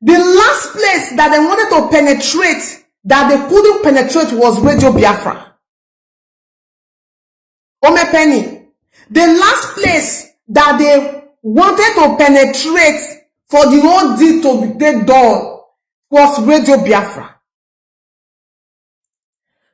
The last place that they wanted to penetrate, that they couldn't penetrate, was Radio Biafra. Ome Penny. The last place that they wanted to penetrate for the whole deed to be done was Radio Biafra.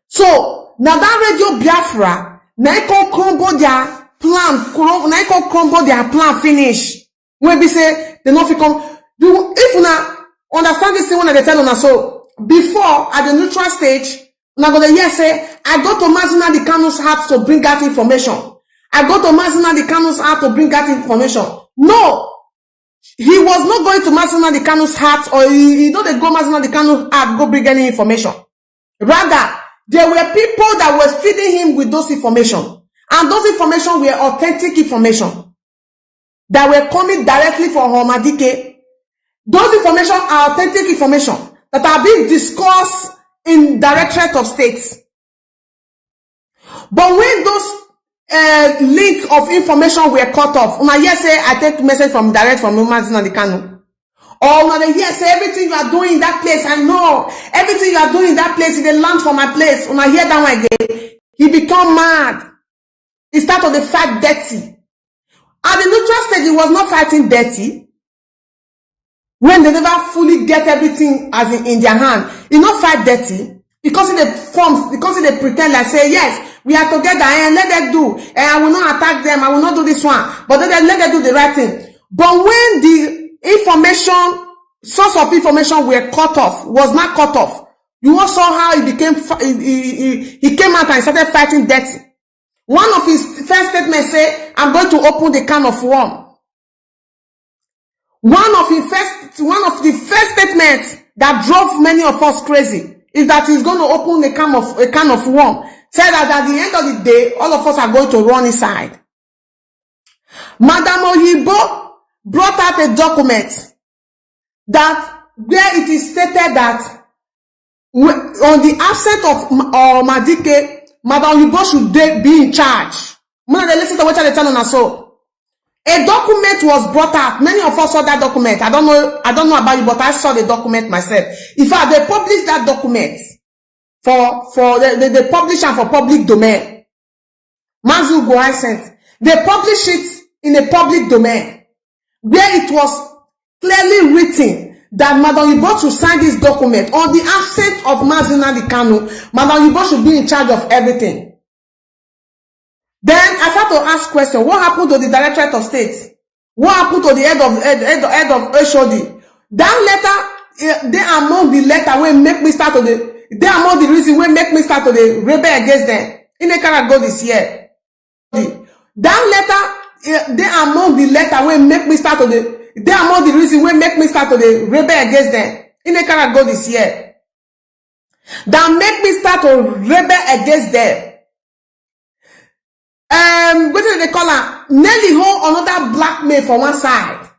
So, now that Radio Biafra, now you can crumble their plan, now you can crumble their plan finish. When we say, they not come, if you now understand this thing when they tell you, so, before, at the neutral stage, now go to hear say, I go to Mazi Nnamdi Kanu's house to bring out information. I go to Mazi Nnamdi Kanu's house to bring out information. No, he was not going to Mazi Nnamdi Kanu's house, or he know they go Mazi Nnamdi Kanu's house go bring any information. Rather, there were people that were feeding him with those information, and those information were authentic information that were coming directly from Homadike. Those information are authentic information that are being discussed in Directorate of States. But when those link of information were cut off, una hear say I take message from direct from Mazi Nnamdi Kanu, or una hear say everything you are doing in that place, I know everything you are doing in that place is the land for my place. Una hear that one again. He become mad. He started to fight dirty. At the neutral stage, he was not fighting dirty. When they never fully get everything as in their hand, he not fight dirty because they forms, because they pretend like say yes, we are together and let them do, and I will not attack them, I will not do this one, but then let them do the right thing. But when the information, source of information were cut off, was not cut off, you all saw how he became, he came out and started fighting dirty. One of his first statements say, I'm going to open the can of worm. One of the first statements that drove many of us crazy is that he's going to open a can of worm. Said that at the end of the day, all of us are going to run inside. Madam Oyibo brought out a document that where it is stated that on the absence of Madike, Madam Oyibo should be in charge. When they listen to what they tell on us so. A document was brought out. Many of us saw that document. I don't know about you, but I saw the document myself. In fact, they published that document they publish it for public domain. Mazi Ugwuai sent. They published it in a public domain where it was clearly written that Madam Oyibo should sign this document on the absence of Mazi Nnamdi Kanu. Madam Oyibo should be in charge of everything. Then I start to ask questions. What happened to the Directorate of State? What happened to the head of HOD? That letter, they among the letter will make me start to they among the reason will make me start to the rebel against them. In a kind of go this year. That letter, they among the letter will make me start to they among the reason will make me start to the rebel against them. In a kind of go this year. That make me start to rebel against them. What do they call her? Nelly hold another blackmail for one side.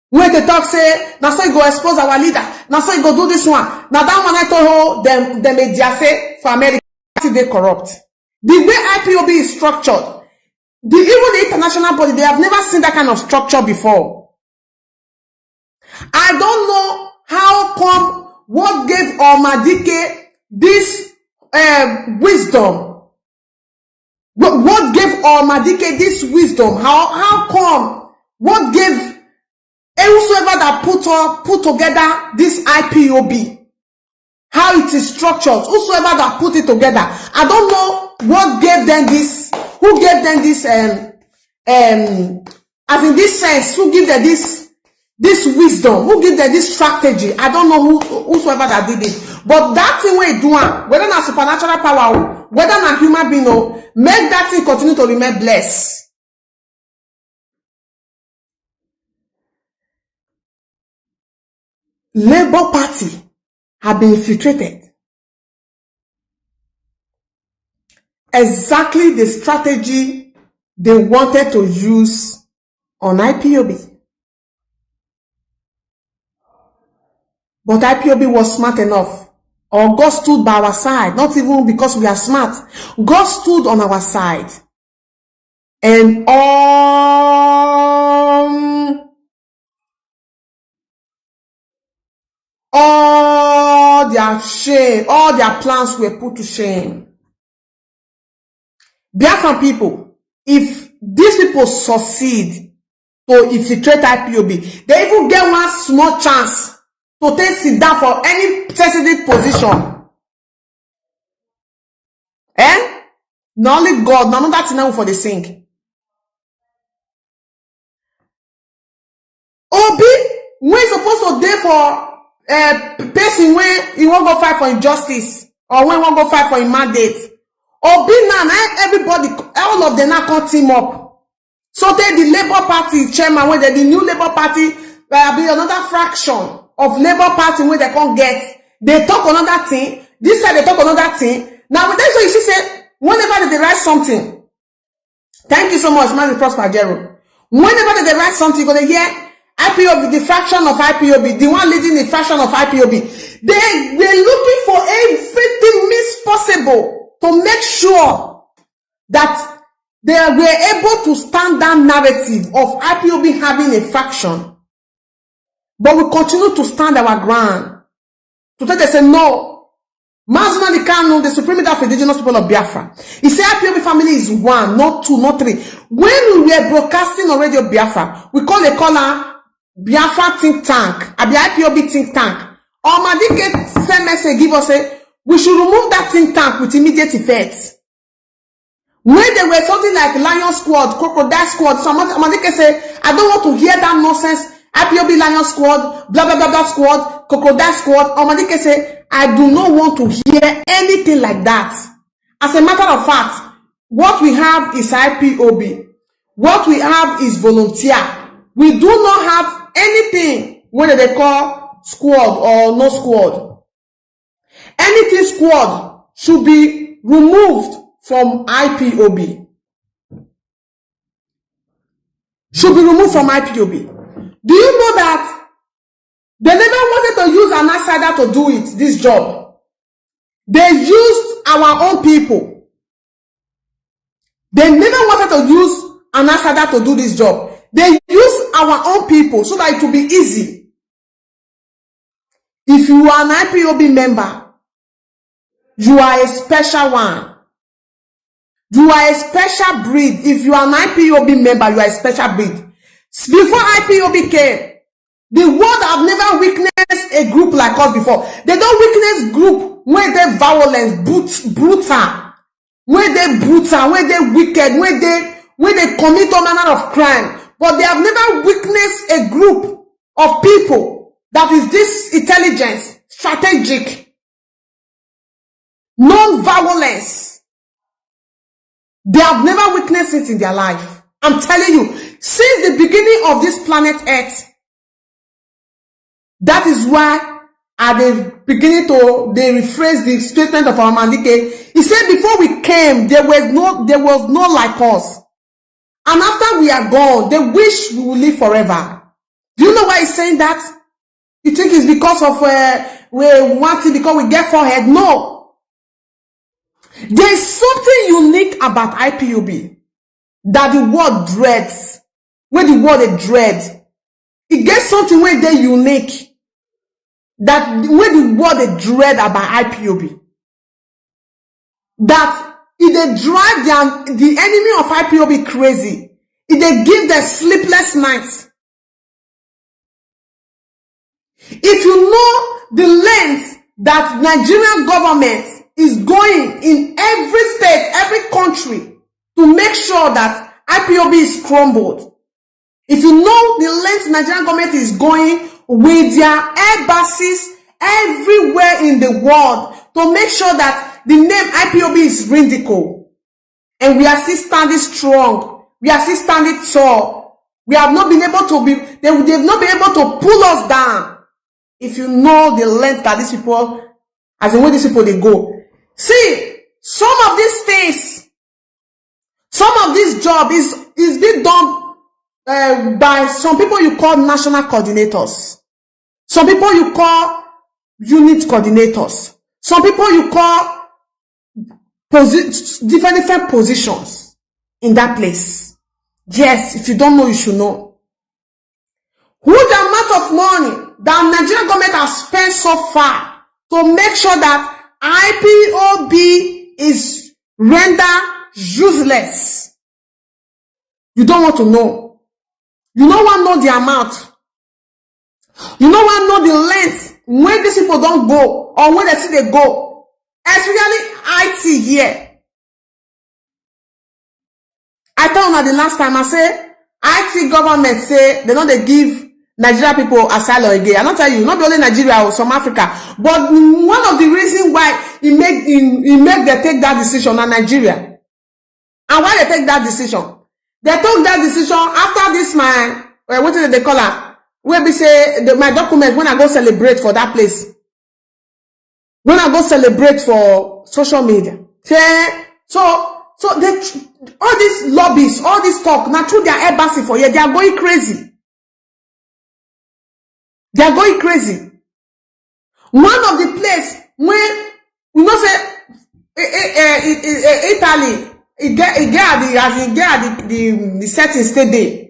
When they talk say, now so you go expose our leader. Now so you go do this one. Now that one I told her, them a say for America, they corrupt. The way IPOB is structured, even the international body, they have never seen that kind of structure before. I don't know how come what gave Omadike this wisdom. What gave Omadike this wisdom? How come? What gave whosoever that put together this IPOB? How it is structured? Whosoever that put it together? I don't know what gave them this. Who gave them this? As in this sense, who gave them this wisdom? Who gave them this strategy? I don't know whosoever that did it. But that thing we do, whether not supernatural power, whether not human being, make that thing continue to remain blessed. Labour Party have been infiltrated. Exactly the strategy they wanted to use on IPOB. But IPOB was smart enough. Or God stood by our side, not even because we are smart. God stood on our side. And all their shame, all their plans were put to shame. Biafran people, if these people succeed to infiltrate IPOB, they even get one small chance to take sit down for any sensitive position. Not only God, none of that now for the sink. Obi, when supposed to dey for person when he won't go fight for injustice or when he won't go fight for a mandate. Obi now, everybody, all of them now come team up. So they the Labour Party chairman, when they the new Labour Party, there will be another fraction of Labour Party when they can't get. They talk another thing. This side they talk another thing. Now that's what you see say, whenever they write something. Thank you so much, Mazi Prosper Jero. Whenever they write something, you're gonna hear IPOB, the fraction of IPOB, the one leading the fraction of IPOB. They're looking for everything means possible to make sure that they were able to stand that narrative of IPOB having a fraction. But we continue to stand our ground. To tell they say no. Mazi Nnamdi Kanu, the supreme leader of the indigenous people of Biafra, he said IPOB family is 1, not 2, not 3. When we were broadcasting on Radio Biafra, we call her Biafra think tank, a IPOB think tank. Omadike send message give us say we should remove that think tank with immediate effect. When there were something like Lion Squad, Crocodile Squad, so Omadike say, I don't want to hear that nonsense. IPOB Lion Squad, blah blah blah blah squad, Crocodile Squad. Omadike say, I do not want to hear anything like that. As a matter of fact, what we have is IPOB. What we have is volunteer. We do not have anything whether they call squad or no squad. Anything squad should be removed from IPOB. Should be removed from IPOB. Do you know that they never wanted to use an outsider to do it, this job? They used our own people. They never wanted to use an outsider to do this job. They use our own people so that it will be easy. If you are an IPOB member, you are a special one. You are a special breed. If you are an IPOB member, you are a special breed. Before IPOB came, the world have never witnessed a group like us before. They don't witness group where they violence, brutal, where they brutal, where they wicked, where they commit all manner of crime. But they have never witnessed a group of people that is this intelligence, strategic, non-violence. They have never witnessed it in their life. I'm telling you, since the beginning of this planet Earth, that is why at the beginning they rephrase the statement of our Mandike. He said before we came, there was no like us. And after we are gone, they wish we will live forever. Do you know why he's saying that? You think it's because of we want it because we get forehead? No. There is something unique about IPOB that the world dreads. When the world they dread, it gets something where they're unique. That when the world they dread about IPOB, that if they drive the enemy of IPOB crazy, if they give them sleepless nights, if you know the length that Nigerian government is going in every state, every country to make sure that IPOB is crumbled, if you know the length Nigerian government is going with their embassies everywhere in the world to make sure that the name IPOB is ridicule, and we are still standing strong. We are still standing tall. We have not been able to be. They've not been able to pull us down. If you know the length that these people, as in where these people they go, see some of these things, some of this job is being done by some people you call national coordinators, some people you call unit coordinators, some people you call different positions in that place. Yes, if you don't know, you should know. Huge amount of money that Nigerian government has spent so far to make sure that IPOB is rendered useless. You don't want to know. You don't want to know the amount. You don't want to know the length when these people don't go or when they see they go. Especially IT here. I told her the last time, I say, IT government say they don't they give Nigeria people asylum again. I not tell you, not only Nigeria or some Africa, but one of the reasons why he make them take that decision on Nigeria. And why they take that decision? They took that decision after this what did they call her? Where we say my document when I go celebrate for that place. When I go celebrate for social media. So they, all these lobbies, all this talk, now through their embassy for here, they are going crazy. They are going crazy. One of the place when you know say Italy, it get the setting stay there.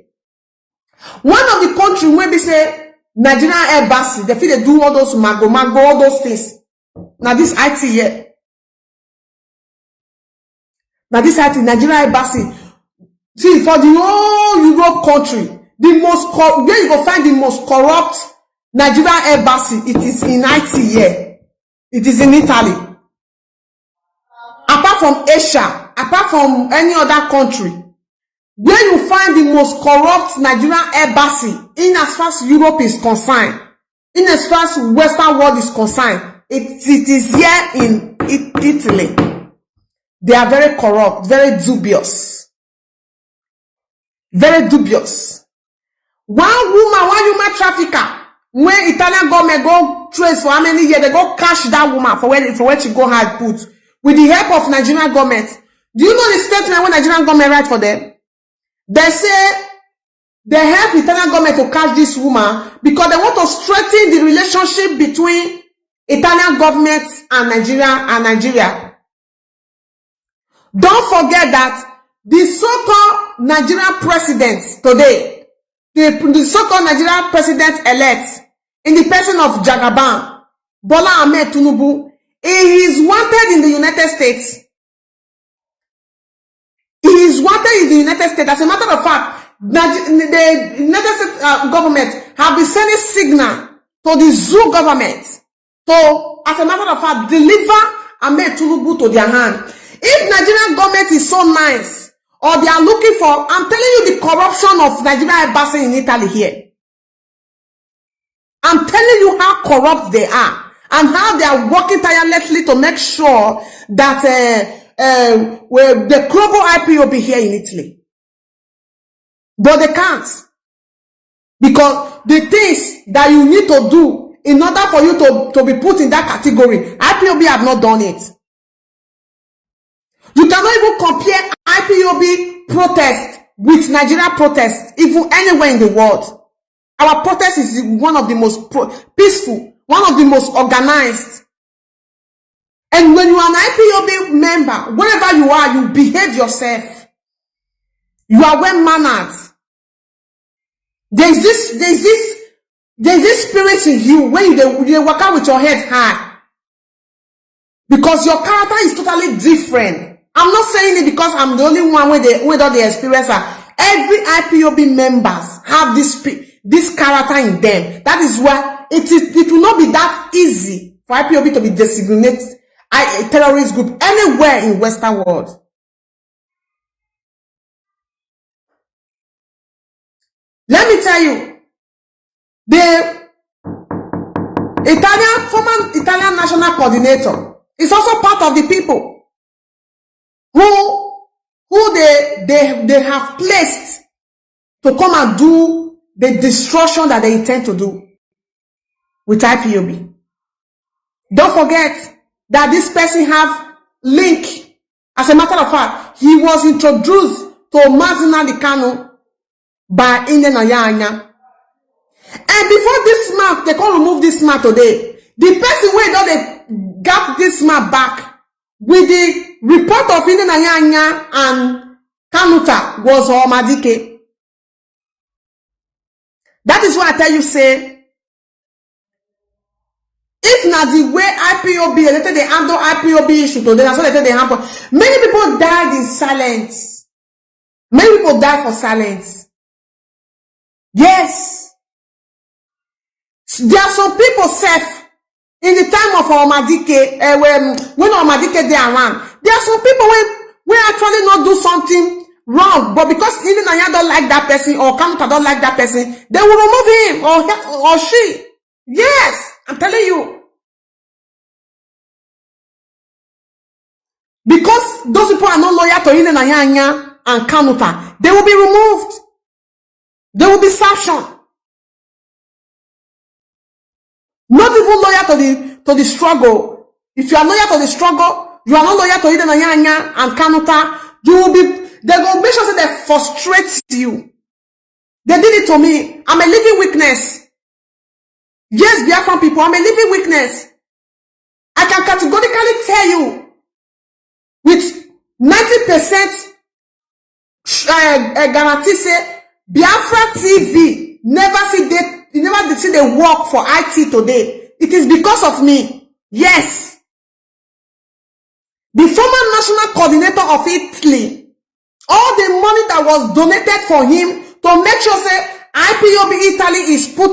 One of the country where we say Nigerian embassy, they feel they do all those mago, all those things. Now this IT here. Now this IT, Nigerian embassy. See, for the whole Europe country, the most where you go find the most corrupt Nigerian embassy, it is in IT here. It is in Italy. Apart from Asia, apart from any other country, where you find the most corrupt Nigerian embassy, in as far as Europe is concerned, in as far as Western world is concerned, it is here in Italy. They are very corrupt, very dubious. Very dubious. One human trafficker, when Italian government go trace for how many years, they go catch that woman for where she go hard put. With the help of Nigerian government. Do you know the statement when Nigerian government write for them? They say they help Italian government to catch this woman because they want to strengthen the relationship between Italian government and Nigeria. Don't forget that the so-called Nigerian president today, the so-called Nigerian president-elect, in the person of Jagaban, Bola Ahmed Tinubu, he is wanted in the United States. He is wanted in the United States. As a matter of fact, the United States government have been sending signal to the zoo government to, as a matter of fact, deliver Ahmed Tinubu to their hand. If Nigerian government is so nice, or they are looking for, I'm telling you the corruption of Nigerian embassy in Italy here. I'm telling you how corrupt they are, and how they are working tirelessly to make sure that the global IPOB here in Italy. But they can't. Because the things that you need to do in order for you to be put in that category, IPOB have not done it. You cannot even compare IPOB protest with Nigeria protest, even anywhere in the world. Our protest is one of the most peaceful, one of the most organized. And when you are an IPOB member, wherever you are, you behave yourself. You are well-mannered. There's this spirit in you when you walk out with your head high. Because your character is totally different. I'm not saying it because I'm the only one with all the experience. Every IPOB members have this character in them. That is why it will not be that easy for IPOB to be designated a terrorist group anywhere in Western world. Let me tell you, the former Italian national coordinator is also part of the people who they have placed to come and do the destruction that they intend to do with IPOB. Don't forget that this person have link. As a matter of fact, he was introduced to Mazi Kanu by Nnamdi. And before this map, they can't remove this map today. The person where they got this map back with the report of Nnamdi and Kanuta was Omadike. That is why I tell you, say, If not the way IPOB, they handle IPOB issue today, that's what they handle. Many people died in silence. Many people died for silence. Yes. There are some people safe in the time of Omadike, when Omadike they around. There are some people when actually not do something wrong, but because Nnamdi don't like that person or Kanu don't like that person, they will remove him or she. Yes, I'm telling you. Because those people are not loyal to Nnamdi and Kanu, they will be removed. They will be sanctioned. Not even loyal to the struggle. If you are loyal to the struggle, you are not loyal to Nnamdi and Kanu, you will be. They will make sure that they frustrate you. They did it to me. I'm a living witness. Yes, Biafran people, I'm a living witness. I can categorically tell you with 90% guarantee say Biafra TV never see they work for IT today. It is because of me. Yes. The former national coordinator of Italy, all the money that was donated for him to make sure say IPOB Italy is put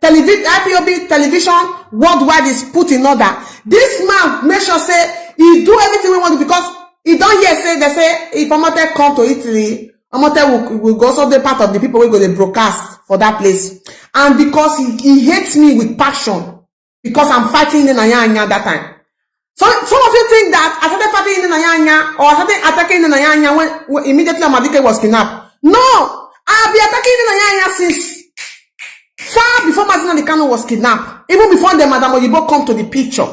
IPOB television worldwide is put in order. This man make sure say he do everything we want because he don't hear say they say if Amote come to Italy, Amote will also be part of the people who go to broadcast for that place. And because he hates me with passion because I'm fighting in Nnamdi that time. So some of you think that I started fighting in Nnamdi or I started attacking in Nnamdi when immediately Amadike was kidnapped. No, I've been attacking in Nnamdi since far before Mazi Kanu was kidnapped. Even before the Madam Oyibo come to the picture.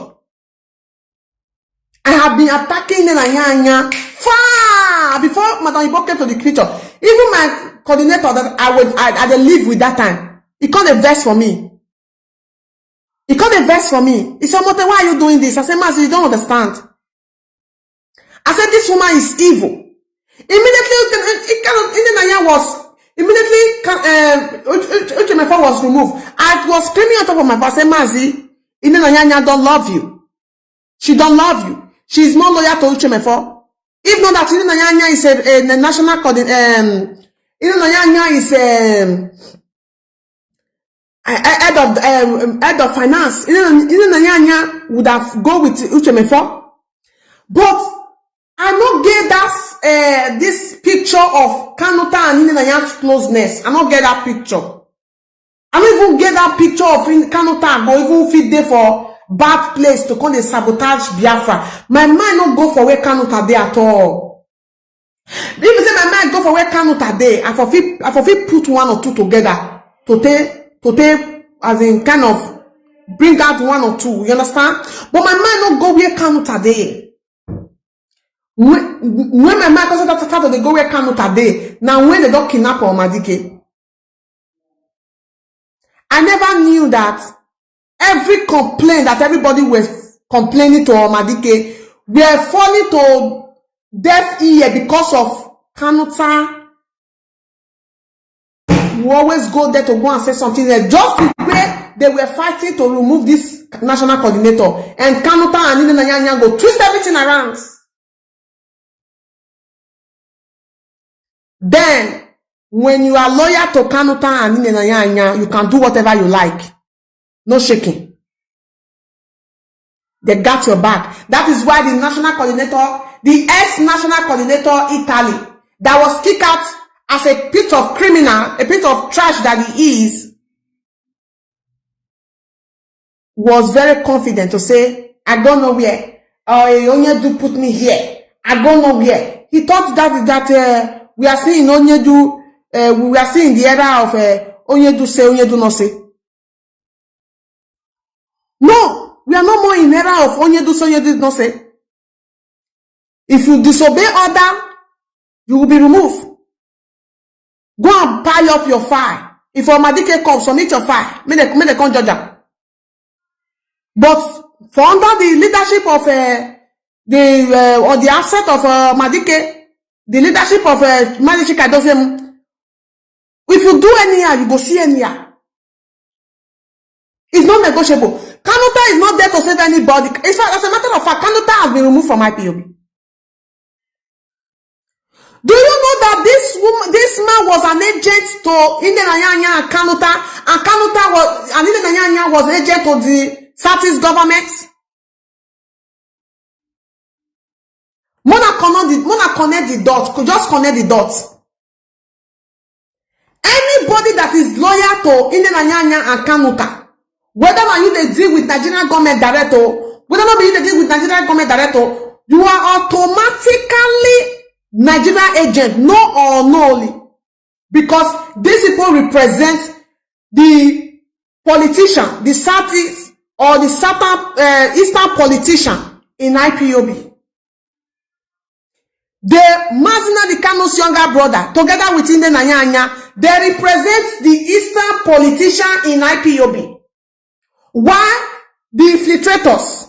I have been attacking Nnamdi far before Madam Oyibo came to the picture. Even my coordinator that I live with that time, he called a verse for me. He called a verse for me. He said, Mote, why are you doing this? I said, Mazi, you don't understand. I said, this woman is evil. Immediately, Uchemefa was removed. I was screaming on top of my voice. I said, Mazi, Nnamdi don't love you. She don't love you. She is more loyal to Uchemefa. If not that, Nnamdi is a national coordinator. Nnamdi is head of finance. Nnamdi would have go with Uchemefa. But I not get that this picture of Kanu and Nnamdi's closeness. I not get that picture. I don't even get that picture of Kanu or even fit there for bad place to come and sabotage Biafra. My mind not go for where Kanu there at all. If you say my mind go for where Kanu there, I forfeit put one or two together to take as in kind of bring out one or two. You understand? But my mind not go where Kanu there. When my mind also started to go where Kanu there, now when they don't kidnap Omadike, I never knew that every complaint that everybody was complaining to Omadike were falling to deaf ear because of Kanuta. We always go there to go and say something there. Just the way they were fighting to remove this national coordinator, and Kanuta and Nnamdi go twist everything around. Then, when you are loyal to Kanuta and Nnamdi, you can do whatever you like. No shaking. They got your back. That is why the national coordinator, the ex-national coordinator Italy, that was kicked out as a piece of criminal, a piece of trash that he is, was very confident to say, I go nowhere. Onyedu put me here. I go nowhere. He thought that we are seeing Onyedu, we are seeing the era of Onyedu say, Onyedu not say. No, we are no more in era of Onyedu say, Onyedu not say. If you disobey order, you will be removed. Go and pile up your file. If Omadike comes, submit your file. May they come judge them. But for under the leadership of or the asset of Omadike, the leadership of Mazi doesn't. If you do anyhow, you go see anyhow. It's not negotiable. Kanuta is not there to save anybody. As a matter of fact, Kanuta has been removed from IPOB. Do you know that this man was an agent to Nnamdi and Kanuta, and Nnamdi was agent to the Southeast government? Mona connect the dots. Could just connect the dots. Anybody that is loyal to Nnamdi and Kanuta, whether or you they deal with Nigerian government director, whether or not you they deal with Nigerian government director, you are automatically Nigerian agent, no or no, because these people represent the politician, the Southeast or the Southern Eastern politician in IPOB. The Mazi Kanu's younger brother, together with Nnamdi, they represent the Eastern politician in IPOB. While the infiltrators,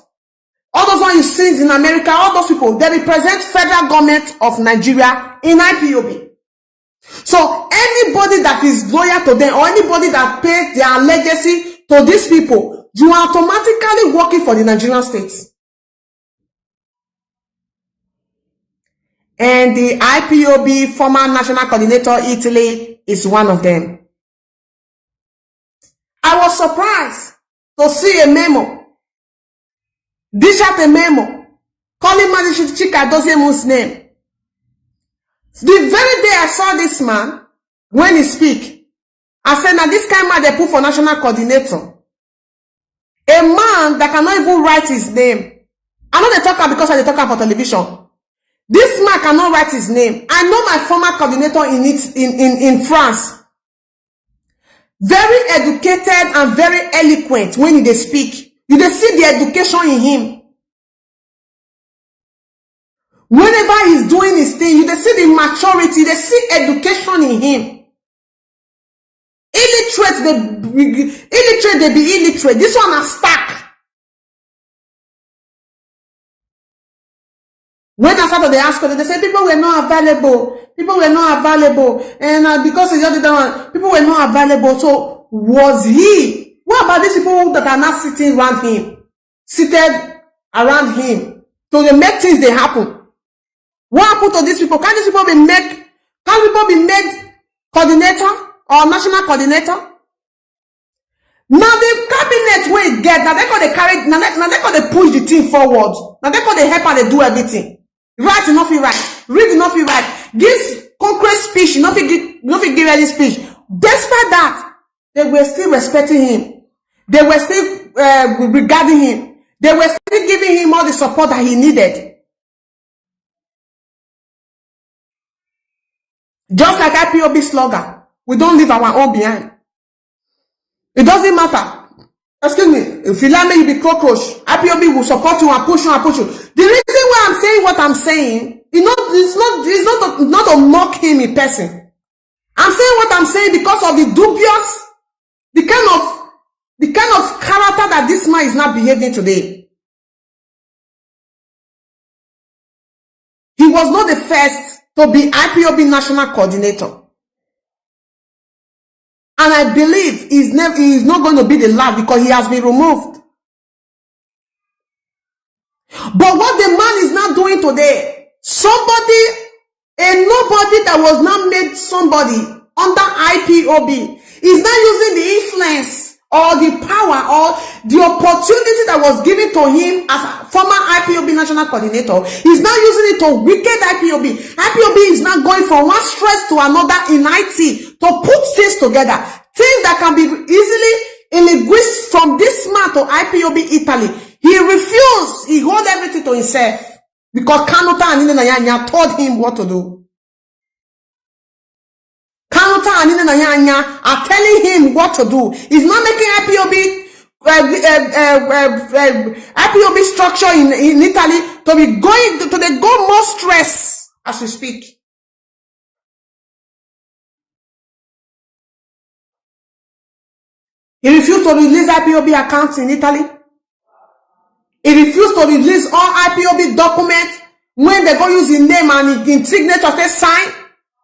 all those ones you see in America, all those people, they represent federal government of Nigeria in IPOB. So anybody that is loyal to them or anybody that pays their legacy to these people, you are automatically working for the Nigerian states. And the IPOB former national coordinator, Italy, is one of them. I was surprised to see a memo. Dish out a memo calling Mazi Chikadozemu's name. The very day I saw this man, when he speak, I said, now this kind of man they put for national coordinator. A man that cannot even write his name. I know they talk about because they talk about television. This man cannot write his name. I know my former coordinator in France. Very educated and very eloquent when they speak. You dey see the education in him. Whenever he's doing his thing, you dey see the maturity, they see education in him. Illiterate, they be illiterate. This one is stuck. When I started the ask, they say people were not available. People were not available. And because of the other one, people were not available. So was he? What about these people that are not sitting around him? Seated around him. So they make things they happen. What happened to these people? Can these people be made coordinator or national coordinator? Now the cabinet will get, now they can carry, now they can push the thing forward. Now they can help and they do everything. Write enough, you write. Read enough, you write. Give concrete speech, enough, you give any speech. Despite that, they were still respecting him. They were still regarding him. They were still giving him all the support that he needed. Just like IPOB slogan, we don't leave our own behind. It doesn't matter. Excuse me, if you like me, you be cockroach. IPOB will support you and push you and push you. The reason why I'm saying what I'm saying, it's not to mock him in person. I'm saying what I'm saying because of the dubious, the kind of character that this man is not behaving today. He was not the first to be IPOB national coordinator. And I believe he is not going to be the last because he has been removed. But what the man is not doing today, nobody that was not made somebody under IPOB is not using the influence or the power or the opportunity that was given to him as a former IPOB national coordinator. He's not using it to weaken IPOB. IPOB is not going from one stress to another in IT to put things together. Things that can be easily linguistic from this man to IPOB Italy. He refused. He hold everything to himself because Kanuta and Nnamdi told him what to do. Kanuta and Nnamdi are telling him what to do. He's not making IPOB structure in Italy to be going to the go more stress as we speak. He refused to release IPOB accounts in Italy. He refused to release all IPOB documents when they go use his name and in signature they sign.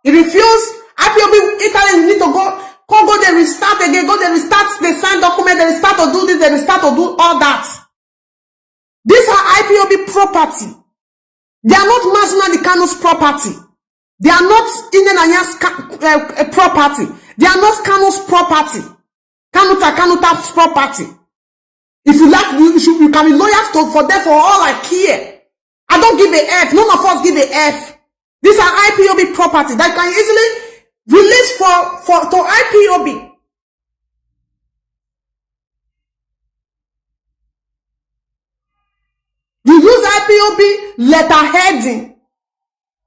He refused. IPOB Italy need to go Go, they restart again. Go, they restart. They sign document. They restart to do this. They restart to do all that. These are IPOB property. They are not Mazi Nnamdi Kanu's property. They are not Nnamdi's property. They are not Kanu's property. Kanu's property. If you like, you can be loyal for them for all I care. I don't give a F. None of us give a F. These are IPOB property that can easily release to IPOB. You use IPOB letterheading.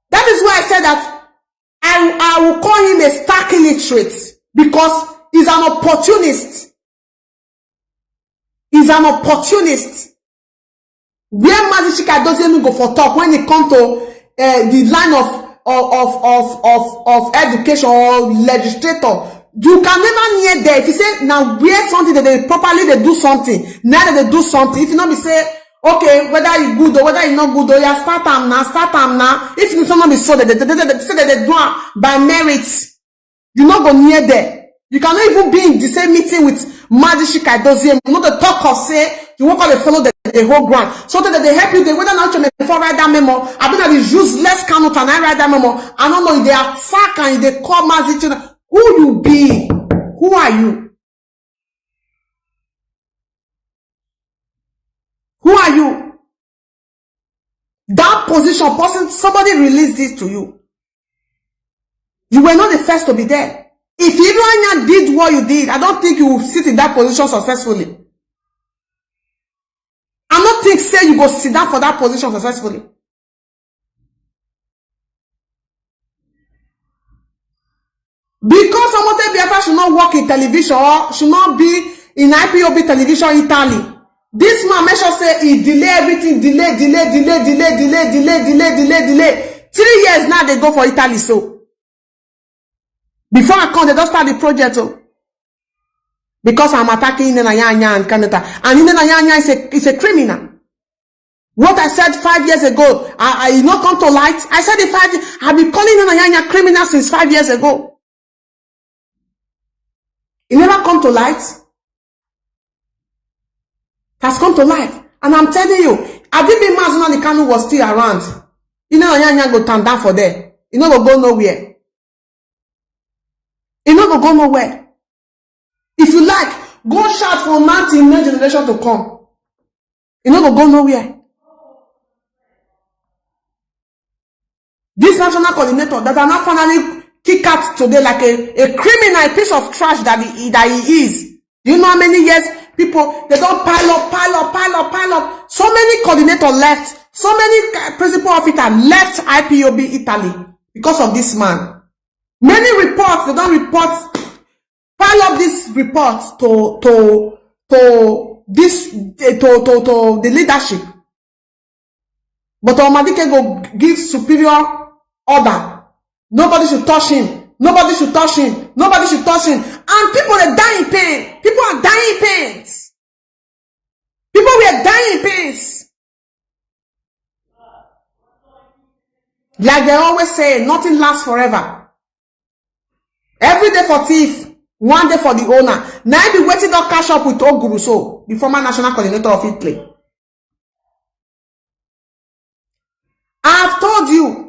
That is why I said that I will call him a stark illiterate, because he's an opportunist. He's an opportunist. Where Mazi doesn't even go for talk when it comes to the line of education or legislator. You can never near there. If you say now where something that they properly they do something, now that they do something. If you not be say okay, whether you good or whether you not good, or you start them now. If you not be so that they say that they do it by merit, you not go near there. You cannot even be in the same meeting with Mazi Dozie. You know the talk of say you won't call the follow the whole ground. So that they help you, they whether not you may write that memo. I think that is useless Kanu and I write that memo. I don't know if they attack and if they call Mazi. Who you be? Who are you? Who are you? That position, somebody released this to you. You were not the first to be there. If Ibrahim did what you did, I don't think you will sit in that position successfully. I don't think say you go sit down for that position successfully. Because someone Biafra should not work in television or should not be in IPOB television Italy. This man make sure say he delay everything, delay. 3 years now they go for Italy. So before I come, they don't start the project. Because I'm attacking Nnamdi and Canada. And Nnamdi is a criminal. What I said 5 years ago, I not come to light. I said it 5 years. I've been calling Nnamdi a criminal since 5 years ago. It never come to light. It has come to light. And I'm telling you, had it been Mazi Nnamdi Kanu was still around, Nnamdi go turn down for there. You know go nowhere. You know go nowhere. If you like, go shout for Nnamdi in next generation to come. You know go nowhere. This national coordinator that are not finally kicked out today like a criminal, a piece of trash that he is. Do you know how many years people, they don't pile up. So many coordinators left. So many principal officers left IPOB Italy because of this man. Many reports, they don't report, pile up this report to the leadership. But Omadike go give superior order. Nobody should touch him. Nobody should touch him. And people are dying in pain. People are dying in pains. People were dying in pains. Like they always say, nothing lasts forever. Every day for thief, one day for the owner. Now I be waiting to catch up with Oguru, so the former national coordinator of Italy. I have told you,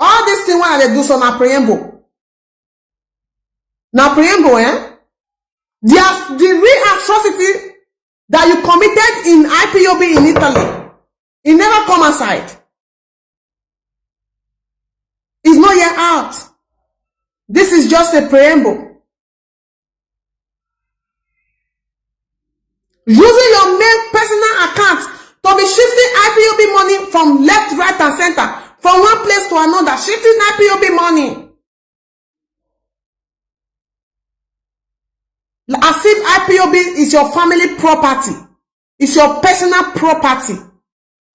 all these things when they do so na preamble. Now preamble, the real atrocity that you committed in IPOB in Italy, it never come aside. It's not yet out. This is just a preamble. Using your main personal account to be shifting IPOB money from left, right, and center, from one place to another, shifting IPOB money. As if IPOB is your family property. It's your personal property.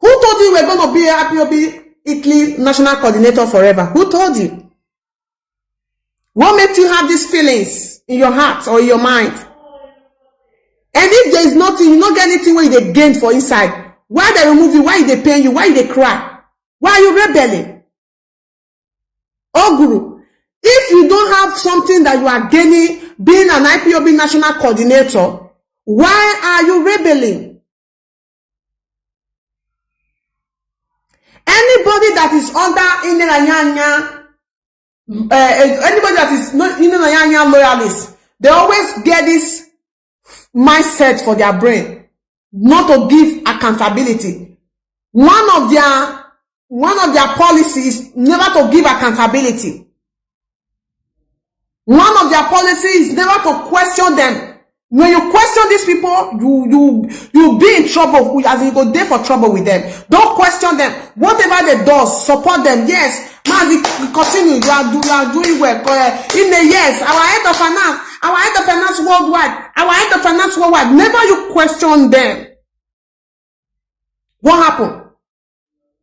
Who told you we're going to be an IPOB Italy national coordinator forever? Who told you? What makes you have these feelings in your heart or in your mind? And if there is nothing, you don't get anything where they gain for inside. Why they remove you? Why they pain you? Why they cry? Why are you rebelling? Oh, Guru, If you don't have something that you are gaining being an IPOB national coordinator, why are you rebelling? Anybody that is under anybody that is not Inenanyanya loyalist, they always get this mindset for their brain, not to give accountability. One of their policies never to give accountability. One of their policies is never to question them. When you question these people, you'll be in trouble, as you go there for trouble with them. Don't question them. Whatever they do, support them. Yes, Mazi, continue. You are doing well. In the yes, our head of finance worldwide. Never you question them. What happened?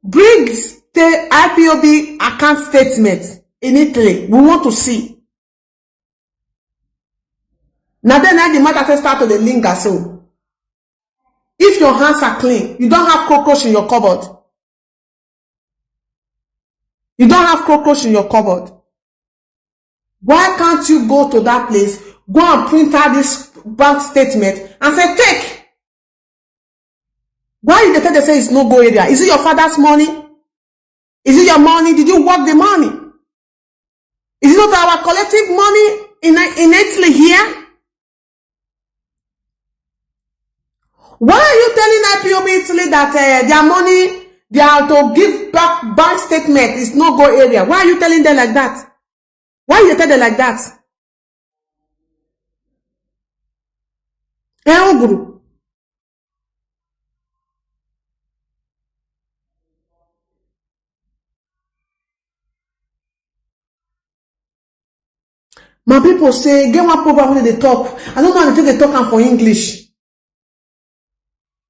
Bring the IPOB account statement in Italy. We want to see. Now then, the matter start to the linger. So, if your hands are clean, you don't have cockroach in your cupboard. You don't have cockroach in your cupboard. Why can't you go to that place, go and print out this bank statement and say, take? Why did they say it's no go area? Is it your father's money? Is it your money? Did you work the money? Is it not our collective money in Italy here? Why are you telling IPOB Italy that their money, they are to give back bank statement is no go area? Why are you telling them like that? Why you tell them like that? My people say, get one program when they talk. I don't know how they talk for English.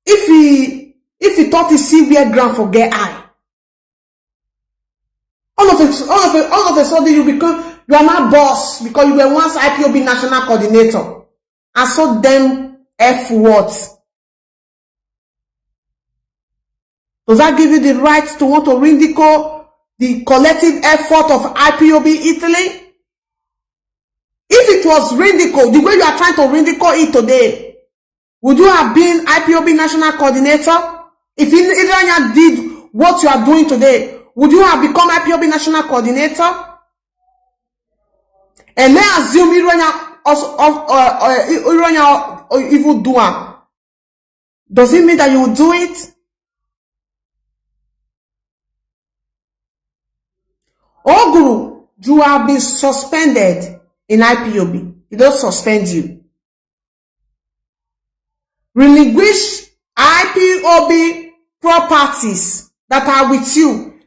If he thought he see weird ground for get eye, all of a sudden you are not boss because you were once IPOB national coordinator. I saw them F words. Does that give you the right to want to ridicule the collective effort of IPOB Italy? If it was ridicule, the way you are trying to ridicule it today, would you have been IPOB national coordinator? If Idranya did what you are doing today, would you have become IPOB national coordinator? And let's assume Idranya evil doer. Does it mean that you will do it? Oguru, you have been suspended in IPOB. It don't suspend you. Relinquish IPOB properties that are with you.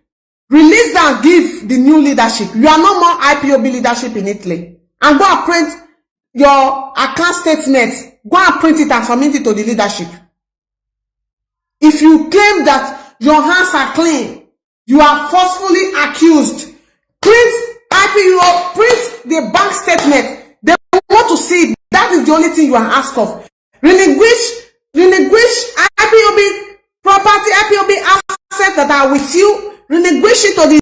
Release them and give the new leadership. You are no more IPOB leadership in Italy. And go and print your account statement. Go and print it and submit it to the leadership. If you claim that your hands are clean, you are forcefully accused. Print IPO, print the bank statement. They want to see it. That is the only thing you are asked of. Relinquish IPOB property, IPOB assets that are with you. Relinquish it to the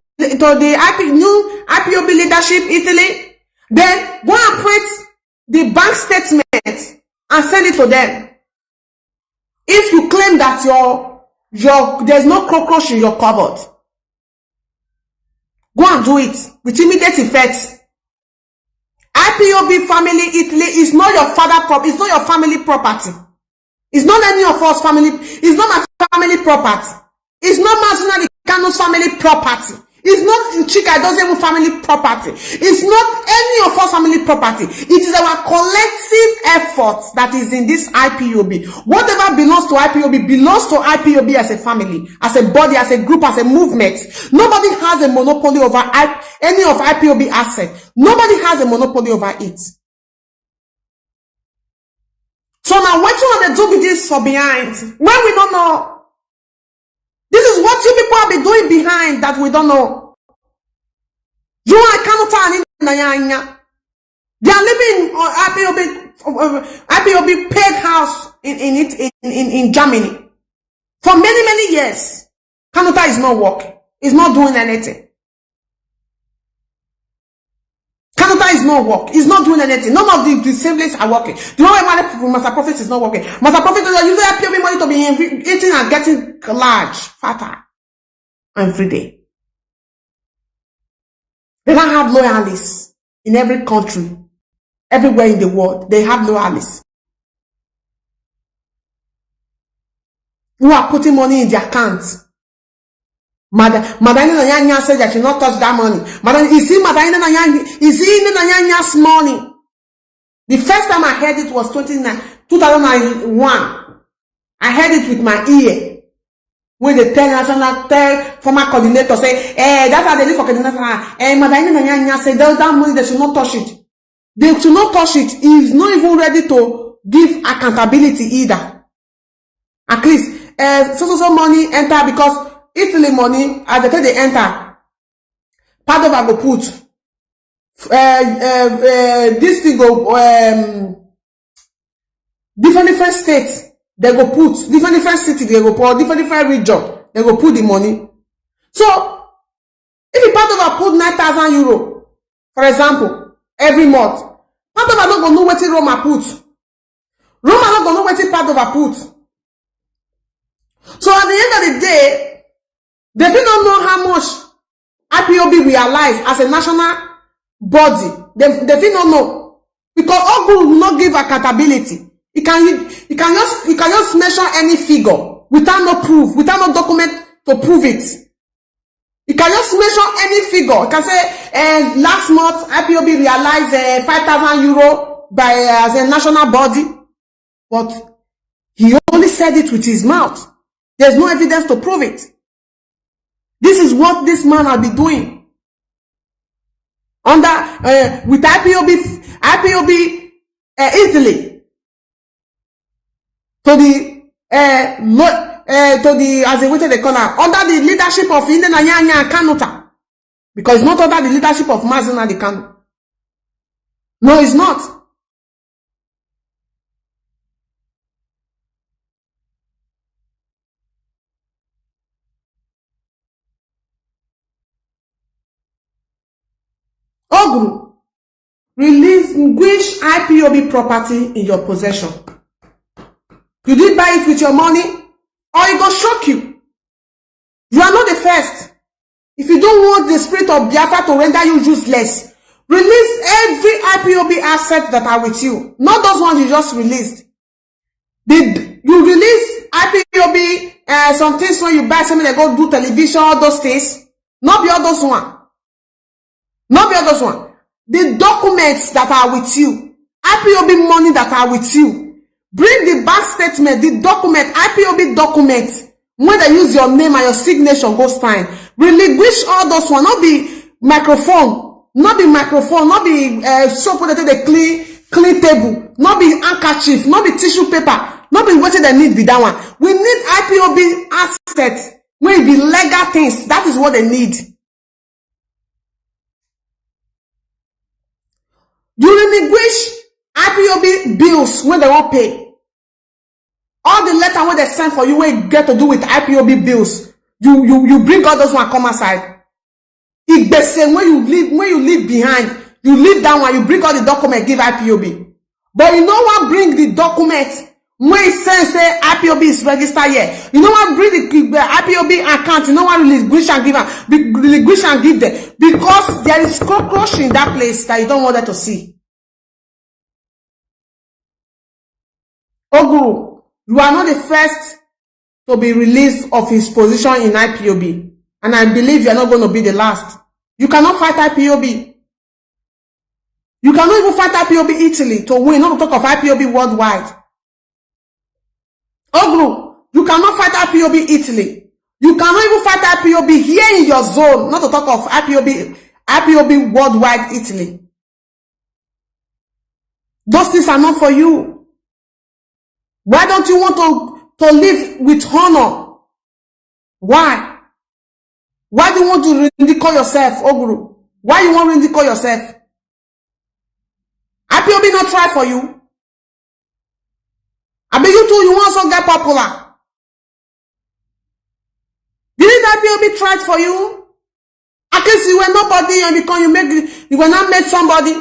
new IPOB leadership Italy. Then go and print the bank statement and send it to them. If you claim that there's no cockroach in your cupboard, go and do it with immediate effect. IPOB family Italy is not your father property. It's not your family property. It's not any of us family. It's not my family property. It's not Mazi Kanu's family property. It's not Chika Dozemu's family property. It's not any of us family property. It is our collective effort that is in this IPOB. Whatever belongs to IPOB belongs to IPOB as a family, as a body, as a group, as a movement. Nobody has a monopoly over any of IPOB assets. Nobody has a monopoly over it. So now what you want to do with this for behind? When we don't know. This is what you people have been doing behind that we don't know. You are Kanu. They are living on IPOB paid house in Germany for many years. Kanuta is not working. It's not doing anything. Canada is not working. It's not doing anything. None of the siblings are working. The one where Master Prophet is not working. Master Prophet is using IPOB money to be eating and getting large, fatter every day. They don't have loyalists in every country, everywhere in the world. They have loyalists who are putting money in their accounts. Madani Nanyanya said that you not touch that money. Is he Madani Nanyanya? Is he in Nanyanya's money? The first time I heard it was 2001. I heard it with my ear. When the tell former coordinator say, that's how they live for coordinator. Madani Nanyanya said that money they should not touch it. They should not touch it. He is not even ready to give accountability either. At least so money enter because Italy money, as the time they enter, part of I go put this thing go different states they go put different cities they go put different region they go put the money. So if you part of I put 9,000 euro, for example, every month, part of I not gonna know what Roma put. Roma not gonna know what part of I put. So at the end of the day, they don't know how much IPOB realize as a national body. They don't know. Because all group will not give accountability. You can just measure any figure without no proof, without no document to prove it. You can just measure any figure. You can say last month IPOB realized 5,000 euro by as a national body. But he only said it with his mouth. There's no evidence to prove it. This is what this man will be doing. Under with IPOB Italy to the as a way they call her, under the leadership of Nnamdi and Kanu, because it's not under the leadership of Mazi and Kanu. No, it's not. Ogru, relinquish IPOB property in your possession. You did buy it with your money, or it go shock you. You are not the first. If you don't want the spirit of Biafra to render you useless, release every IPOB asset that are with you. Not those ones you just released. You release IPOB some things when you buy something that go do television, all those things. Not be all those ones. Not the others one. The documents that are with you, IPOB money that are with you, bring the bank statement, the document, IPOB documents. When they use your name and your signature goes fine. Relinquish all those one. Not the microphone, not be soap that they clean table, not be handkerchief, not be tissue paper, not be what they need be that one. We need IPOB assets. When it be legal things, that is what they need. You relinquish IPOB bills when they won't pay. All the letter when they send for you when you get to do with IPOB bills, you bring all those one come aside. If they say when you leave behind, you leave that one, you bring all the document, give IPOB. But you know what bring the document when it say IPOB is registered here. You know what bring the IPOB account, you know what relinquish and give them, relinquish and give them. Because there is cockroach in that place that you don't want them to see. Oguru, you are not the first to be released of his position in IPOB. And I believe you are not going to be the last. You cannot fight IPOB. You cannot even fight IPOB Italy to win, not to talk of IPOB worldwide. Oguru, you cannot fight IPOB Italy. You cannot even fight IPOB here in your zone, not to talk of IPOB worldwide Italy. Those things are not for you. Why don't you want to live with honor? Why? Why do you want to ridicule yourself, Oguru? Why you want to ridicule yourself? IPOB not try for you. I bet you too, you also get popular. Didn't IPOB try for you? I At least you were nobody and you will not make somebody.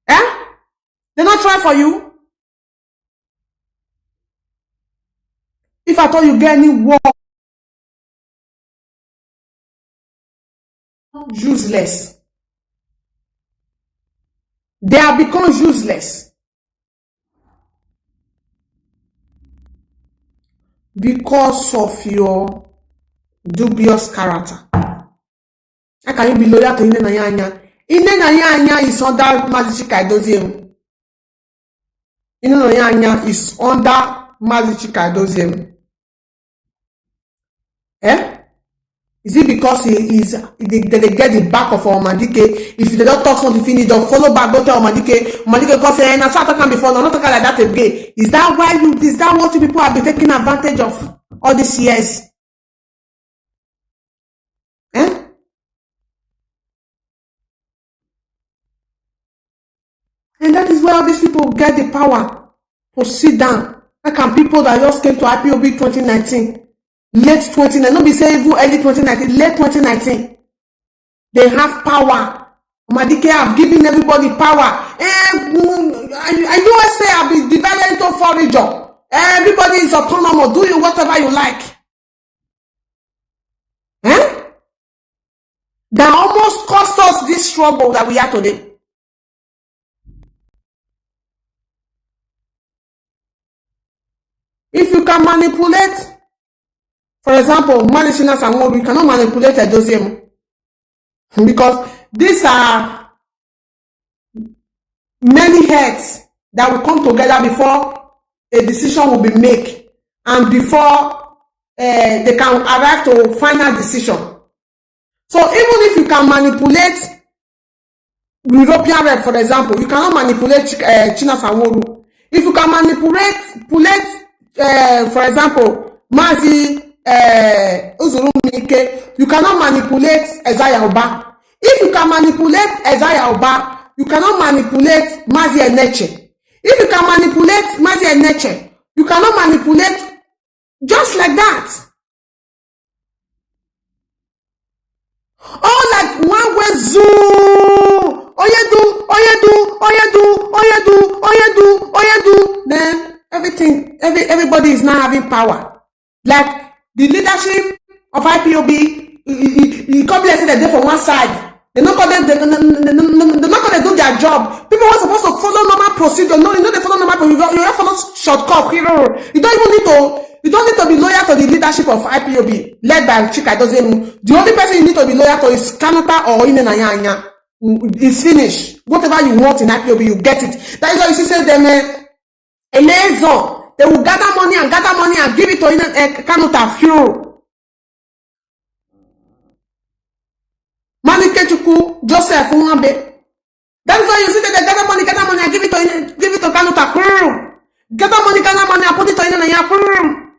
Eh? They not try for you. If I told you get any work, useless. They have become useless. Because of your dubious character. How can you be loyal to Nnamdi? Nnamdi is under Mazi Chikadoziem. Nnamdi is under Mazi Chikadoziem. Eh? Is it because they get the back of Omadike? If they don't talk something finish, they'll follow back, go tell Omadike because I not talking before, no, not talking like that again. Is that what you people have been taking advantage of all these years? Eh? And that is where all these people get the power to sit down. How can people that just came to IPOB 2019? Late 2019, not be saying even early 2019, late 2019. They have power. Omadike have given everybody power. And USA have been divided into four regions. Everybody is autonomous. Do you whatever you like. Eh? That almost cost us this struggle that we are today. If you can manipulate, for example, Manishina Sanwo, you cannot manipulate a dossier. Because these are many heads that will come together before a decision will be made and before they can arrive to a final decision. So even if you can manipulate European rep, for example, you cannot manipulate China Sanwo. If you can manipulate for example, Mazi you cannot manipulate Isaiah Oba. If you can manipulate Isaiah Oba, you cannot manipulate Mazi Eneche. If you can manipulate Mazi Eneche, you cannot manipulate just like that. Oh, like one way zoom. Oyedu. Then everybody is now having power. Like the leadership of IPOB, you come here and say they're there for one side. They're not going to do their job. People were supposed to follow normal procedure. No, you know they follow normal procedure. You don't follow shortcut. You don't need to be loyal to the leadership of IPOB, led by Chika. The only person you need to be loyal to is Kanuta or Nnamdi. It's finished. Whatever you want in IPOB, you get it. That is why you see them they will gather money and give it to Kanuta fuel. Manikechuku, Joseph, Mwambe. That is why you see that they gather money and give it to Kanuta fuel. Gather money and put it to Nnamdi.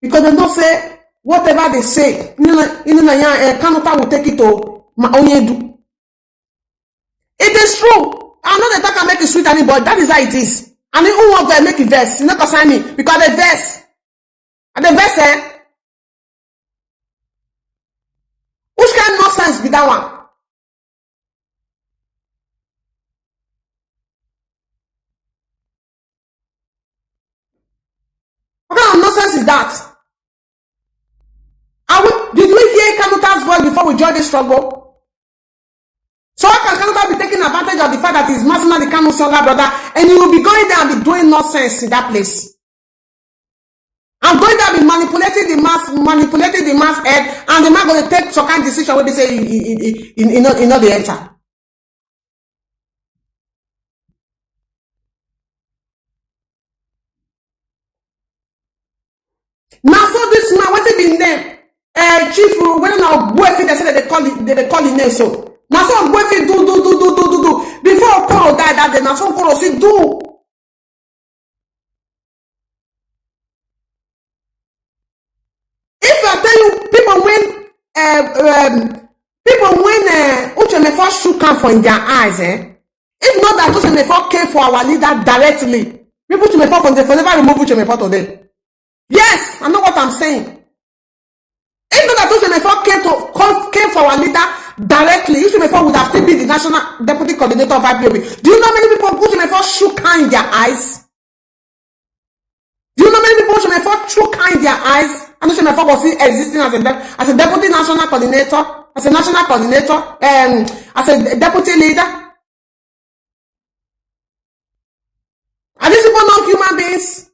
Because they don't say whatever they say. Kanuta will take it to Onyedu. It is true. I know they talk and make it sweet anybody. That is how it is. And who wants to make it verse? You not concern me. Because the verse. And the verse, which kind of nonsense be that one? What kind of nonsense is that? Did we hear Kanuta's voice before we joined this struggle? So how can Kanuta be taking advantage of the fact that he's Masina the Kanu's younger brother and you will be going there and be doing nonsense in that place? I'm going there and be manipulating the mass head, and the man going to take some kind of decision when they say you know the answer. Now so this man, what's it been there? Chief, when now boyfriend they said that they call the name so. Now some boyfriend do. Before Okoro died that day, now some Okoro say do. If I tell you people when Uchemefo shook come for in their eyes, if not that Uchemefo came for our leader directly, People to me for never remove to me for today. Yes, I know what I'm saying. Even that came for our leader directly, Ushimefo would have still been the national deputy coordinator of IPOB. Do you know how many people Ushimefo shook hand in their eyes? Do you know many people Ushimefo shook hand in their eyes? And Ushimefo was still existing as a deputy national coordinator, as a national coordinator, as a deputy leader. Are these people not human beings?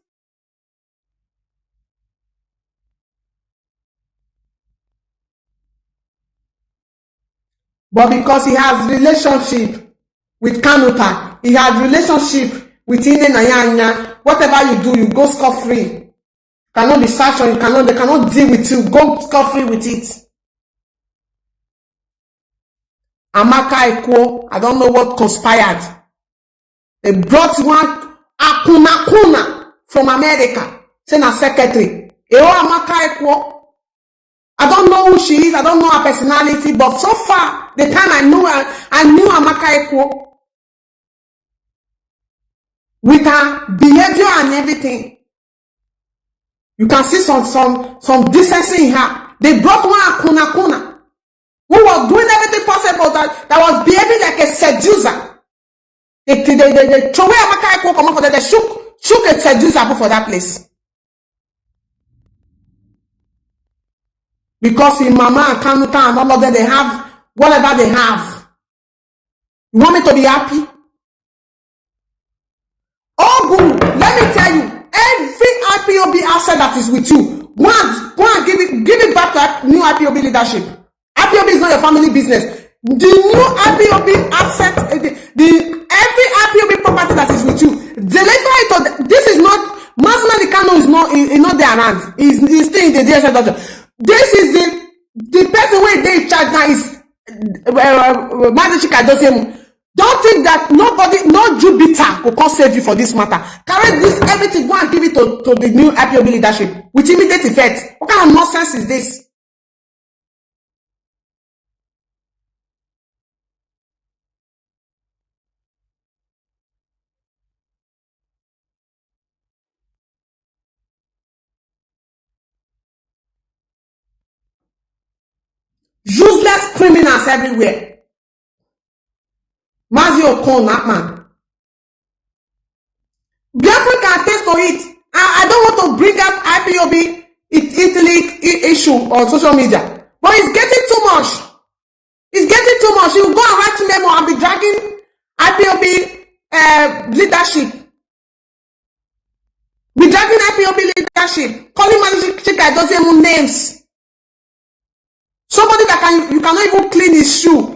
But because he has relationship with Kanuta, he has relationship with Ine Nayanya, whatever you do, you go scot-free. Cannot be searched or they cannot deal with you. Go scot-free with it. Amaka Eko, I don't know what conspired. They brought one Akuna from America, saying a secretary. Eo Amaka Eko. I don't know who she is. I don't know her personality. But so far, the time I knew Amaka Eko with her behavior and everything. You can see some decency in her. They brought one Akuna who was doing everything possible that was behaving like a seducer. They throw away Amaka Eko come up for that. They shook a seducer for that place. Because in Mama and Kanuta and all of them, they have whatever they have. You want me to be happy? Oh, good. Let me tell you, every IPOB asset that is with you, go and give it back to new IPOB leadership. IPOB is not your family business. The new IPOB asset, every IPOB property that is with you, deliver it to this is not Mazi Kanu is not there around. He's still in the DSS. This is the person where they in charge now is Mazi. Don't think that no Jupiter will come save you for this matter. Carry this everything, go and give it to the new IPOB leadership with immediate effect. What kind of nonsense is this? Useless criminals everywhere. Mazi Okon, that man. Biafra can attest to it. I don't want to bring up IPOB Italy issue on social media. But it's getting too much. It's getting too much. You go and write memo and be dragging IPOB leadership. Be dragging IPOB leadership. Calling Mazi Chika doesn't even names. Somebody that you cannot even clean his shoe.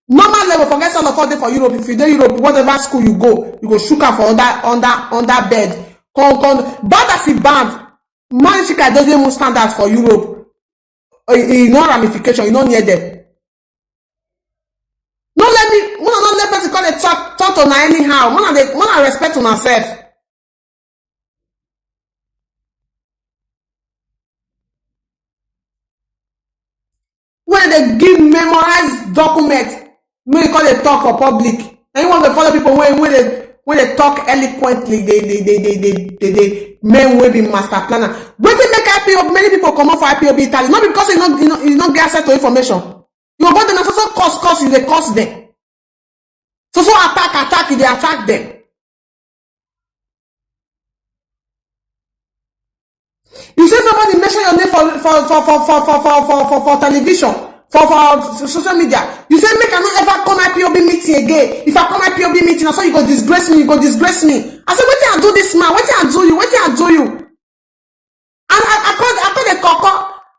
Normal level, forget all of all day for Europe. If you do Europe, whatever school you go shook her for under bed. Bad as he bad. Man, Chika doesn't even stand out for Europe. No ramification, you don't near them. Not let person call it talk on anyhow. Man, respect on herself. When they give memorized document, may call it talk for public. And you want to follow people when they talk eloquently, they men will be master planner. When they make IPOB, many people come up for IPOB Italy, not because you not get access to information. You want them also cost you, they cost them. So attack, they attack them. You say somebody mention your name for television, for social media. You say make I not ever come IPOB meeting again. If I come IPOB meeting, I saw you go disgrace me. I said, wait till I do this man. Wait till I do you. And I called the coco.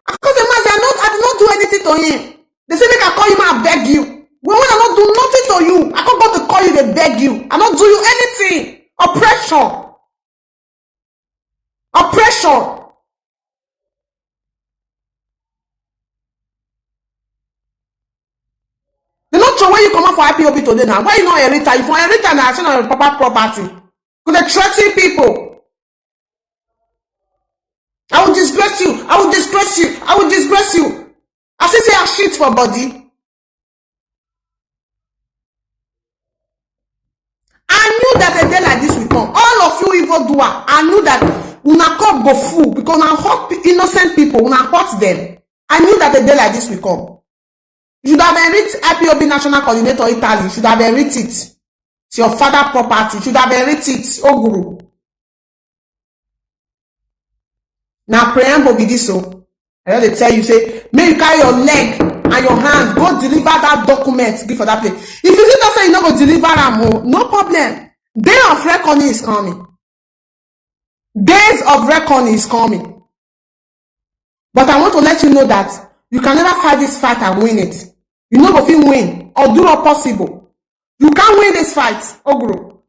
I called the man. I did not do anything to him. They say make I call you, man. I beg you. When I not do nothing to you, I can't go to call you. They beg you. I don't do you anything. Oppression. They not sure where you come out for IPOB today now. Why you not Erita? If you Erita now, it's not a proper property. Because they threaten people. I will disgrace you. I say I shit for body. I knew that a day like this will come. All of you evil no do it. I knew that una come go full because una hurt innocent people, una hurt them. I knew that a day like this will come. You should have enriched IPOB National Coordinator Italy. You should have enriched it. It's your father property. You should have enriched it. Oguru. Now preamble be this so. I just tell you, say, may you carry your leg and your hand, go deliver that document, give for that place. If you see that say you not go deliver them, no problem. Day of reckoning is coming. Days of reckoning is coming. But I want to let you know that you can never fight this fight and win it. You know if you win or do not possible. You can't win this fight, Oguru.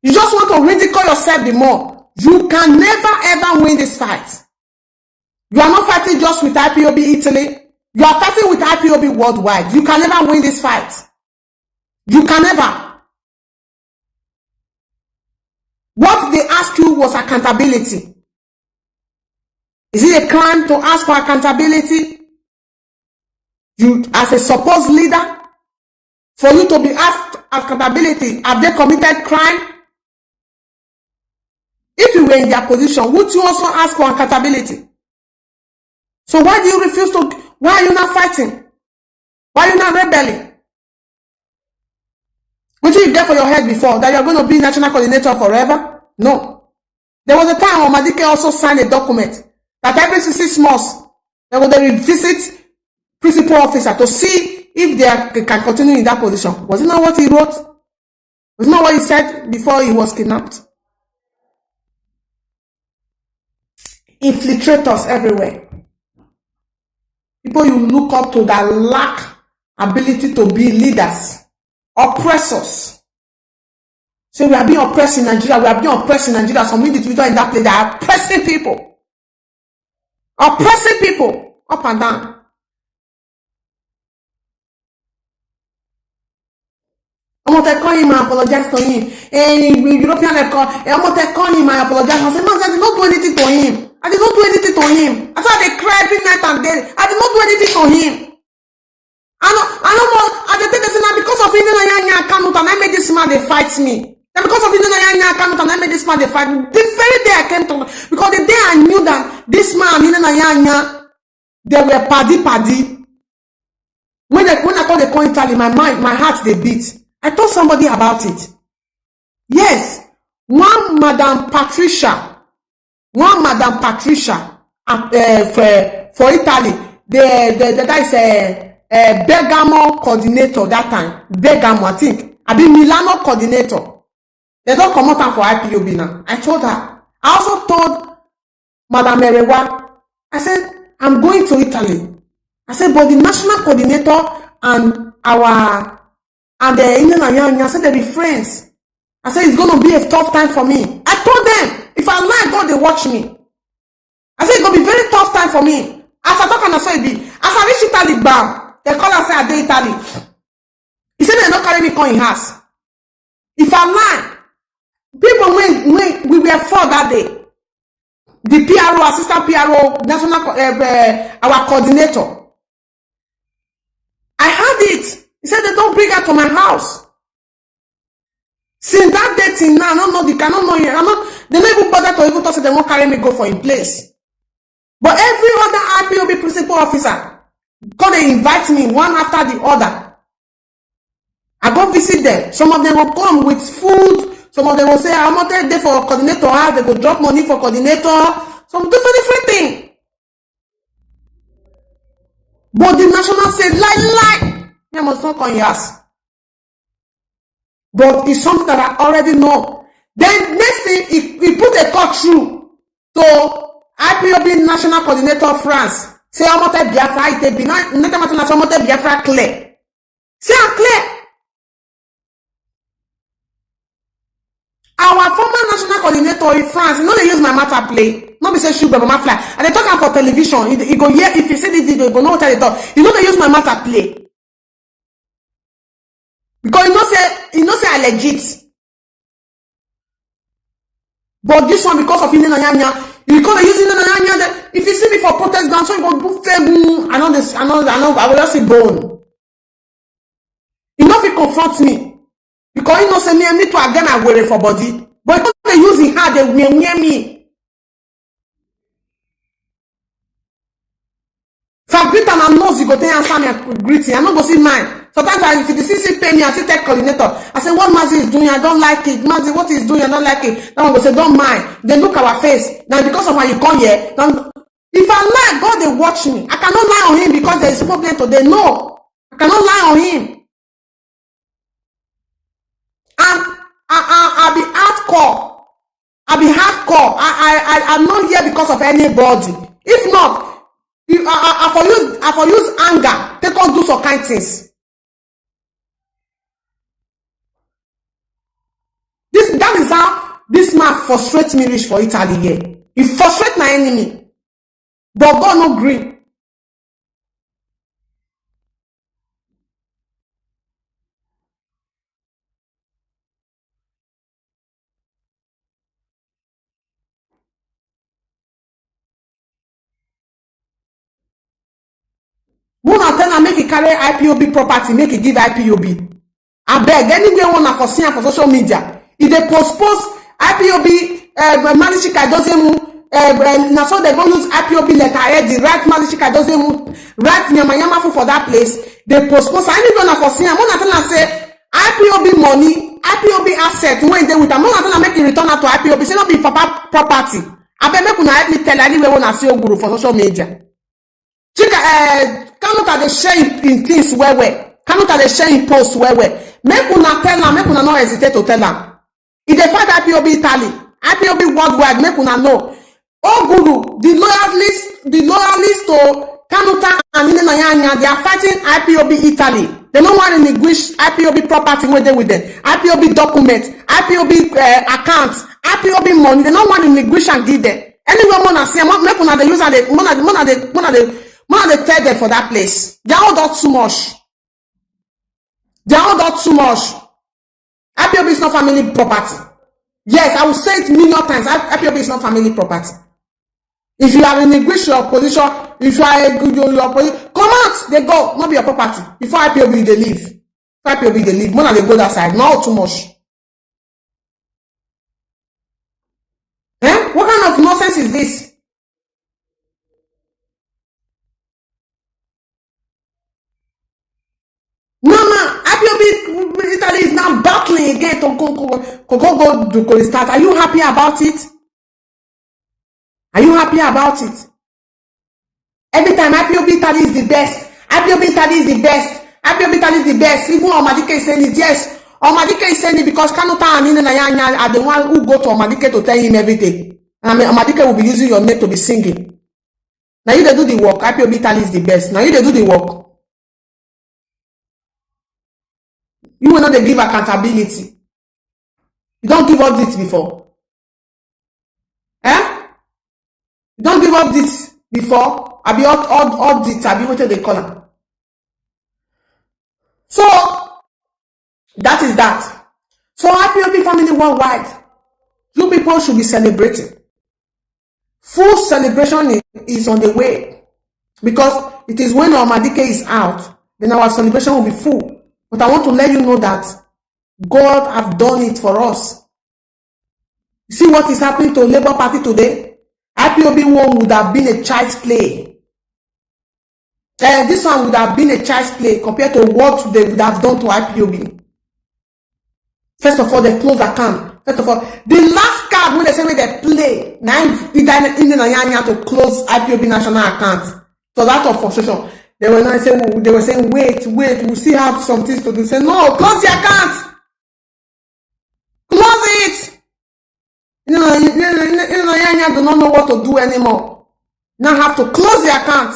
You just want to ridicule yourself the more. You can never ever win this fight. You are not fighting just with IPOB Italy. You are fighting with IPOB worldwide. You can never win this fight. You can never. What they asked you was accountability. Is it a crime to ask for accountability? You, as a supposed leader, for you to be asked accountability, have they committed crime? If you were in their position, would you also ask for accountability? So why do you refuse to, why are you not fighting? Why are you not rebelling? What did you get for your head before? That you're going to be national coordinator forever? No. There was a time when Madike also signed a document that every 6 months, they will revisit principal officer to see if they can continue in that position. Was it not what he wrote? Was it not what he said before he was kidnapped? Infiltrators everywhere. People you look up to that lack ability to be leaders. Oppressors. So we are being oppressed in Nigeria. We are being oppressed in Nigeria. Some individuals in that place, they are oppressing people. Oppressing people up and down. I'm going to call him and apologize to him. European I'm going to call him and apologize. I said, no, I did not do anything to him. I did not do anything to him. I said they cry every night and day. I did not do anything to him. I don't know. I think they say now because of Kanu and I made this man they fight me. And because of Kanu and I made this man they fight me. The very day I came to, because the day I knew that this man they were paddy. When I call the coin tally, my heart they beat. I told somebody about it. Yes, one Madam Patricia for Italy. The guy is a Bergamo coordinator that time. Bergamo, I think. I be Milano coordinator. They don't come out for IPOB now. I told her. I also told Madam Erewa. I said, I'm going to Italy. I said, but the national coordinator and the Indian and I said they be friends. I said it's gonna be a tough time for me. I told them if I lie, God they watch me. I said it's gonna be very tough time for me. As I talk and I saw it be. As I reach Italy, bam, they call and say I dey Italy. He said they don't carry me come in house. If I lie, people when we were four that day. The PRO, assistant PRO, national our coordinator. I had it. He said they don't bring her to my house. Since that day till now, I don't know, they cannot know you. They don't even bother to even talk, so they won't carry me go for in place. But every other IPOB principal officer, God, they invite me one after the other. I go visit them. Some of them will come with food. Some of them will say, I'm not there for coordinator. They go drop money for coordinator. Some different thing. But the national said, lie. I must not come yes. But it's something that I already know. Then next thing, he put a call through to IPOB National Coordinator France. Say, I'm not a Biafra. It be not a Biafra clear. Say, I'm clear. Our former national coordinator in France, you know they use my matter play. Not be say shoot but my fly. And they talk am for television. You go hear if you see this video, you go know what they talk. You know they use my matter play. Because you know say I legit. But this one because of Indian Anyanya, because they use Indian Anyanya, if you see me for protest dance, so you go do fair. I know I will just see bone. You know if you confront me. Because you know say me to again I worry for body. But they using her, they wear me. If I greet and I'm nose, you go there answer me a greeting. I'm not going to see mine. Sometimes if the CC pay me, I still take coordinator. I say, what Mazi is doing, I don't like it. Mazi, what he's doing, I don't like it. Now I'm going to say, don't mind. They look our face. Now because of why you come here, if I lie, God, they watch me. I cannot lie on him because there is problem today. No. I cannot lie on him. And I'll be hardcore. I'll be hardcore. I'm not here because of anybody. If not, I for use anger, take on do some kind things. That is how this man frustrates me reach for Italy here. He frustrates my enemy. But God no green. One of them make it carry IPOB property, make it give IPOB. I beg anywhere one for see for social media. If they postpone IPOB Manichika doesn't now so they go use IPOB letter the right Manichika doesn't write Nyama for that place. They postpone anywhere for see one of them say IPOB money, IPOB asset when they with them. One of them make it return out to IPOB. Say not be for property. I beg make una help me tell anywhere one see Oguru for social media. Kanu that they share in things where. Kanu that they share in posts where. Make una tell them, make una not hesitate to tell them. If they fight IPOB Italy, IPOB worldwide, make una know. Oh Guru, the loyalists to Kanuta and Nnamdi, they are fighting IPOB Italy. They don't want to negotiate IPOB property with them. IPOB documents, IPOB accounts, IPOB money. They don't want to negotiate and give them. Anyway, mona see, make una the use and the tell them for that place. They are all that too much. They are all that too much. IPOB is not family property. Yes, I will say it million times. IPOB is not family property. If you are in a good position, if you are a good position, come out, they go, not be your property. Before IPOB, they leave. Before IPOB, they leave. More than they go that side. Not too much. Eh? What kind of nonsense is this? No, IPOB Italy is now battling again to go restart. Are you happy about it? Are you happy about it? Every time IPOB Italy is the best. IPOB Italy is the best. IPOB Italy is the best. Even Omadike is saying it. Yes, Omadike is saying it because Kanuta and Nnamdi are the one who go to Omadike to tell him everything. And Omadike will be using your name to be singing. Now you they do the work. IPOB Italy is the best. Now you they do the work. You will not give accountability. You don't give up this before. Eh? You don't give up this before. I be all this. I be what they call them. So that is that. So IPOB family worldwide, you people should be celebrating. Full celebration is on the way because it is when Omadike is out, then our celebration will be full. But I want to let you know that God have done it for us. You see what is happening to Labour Party today? IPOB one would have been a child's play. This one would have been a child's play compared to what they would have done to IPOB. First of all, they close account. First of all, the last card when they say they play, now to close IPOB national account. So out of frustration. They were saying, wait, we still have some things to do. Say, no, close the account. Close it. You do not know what to do anymore. Now have to close the account.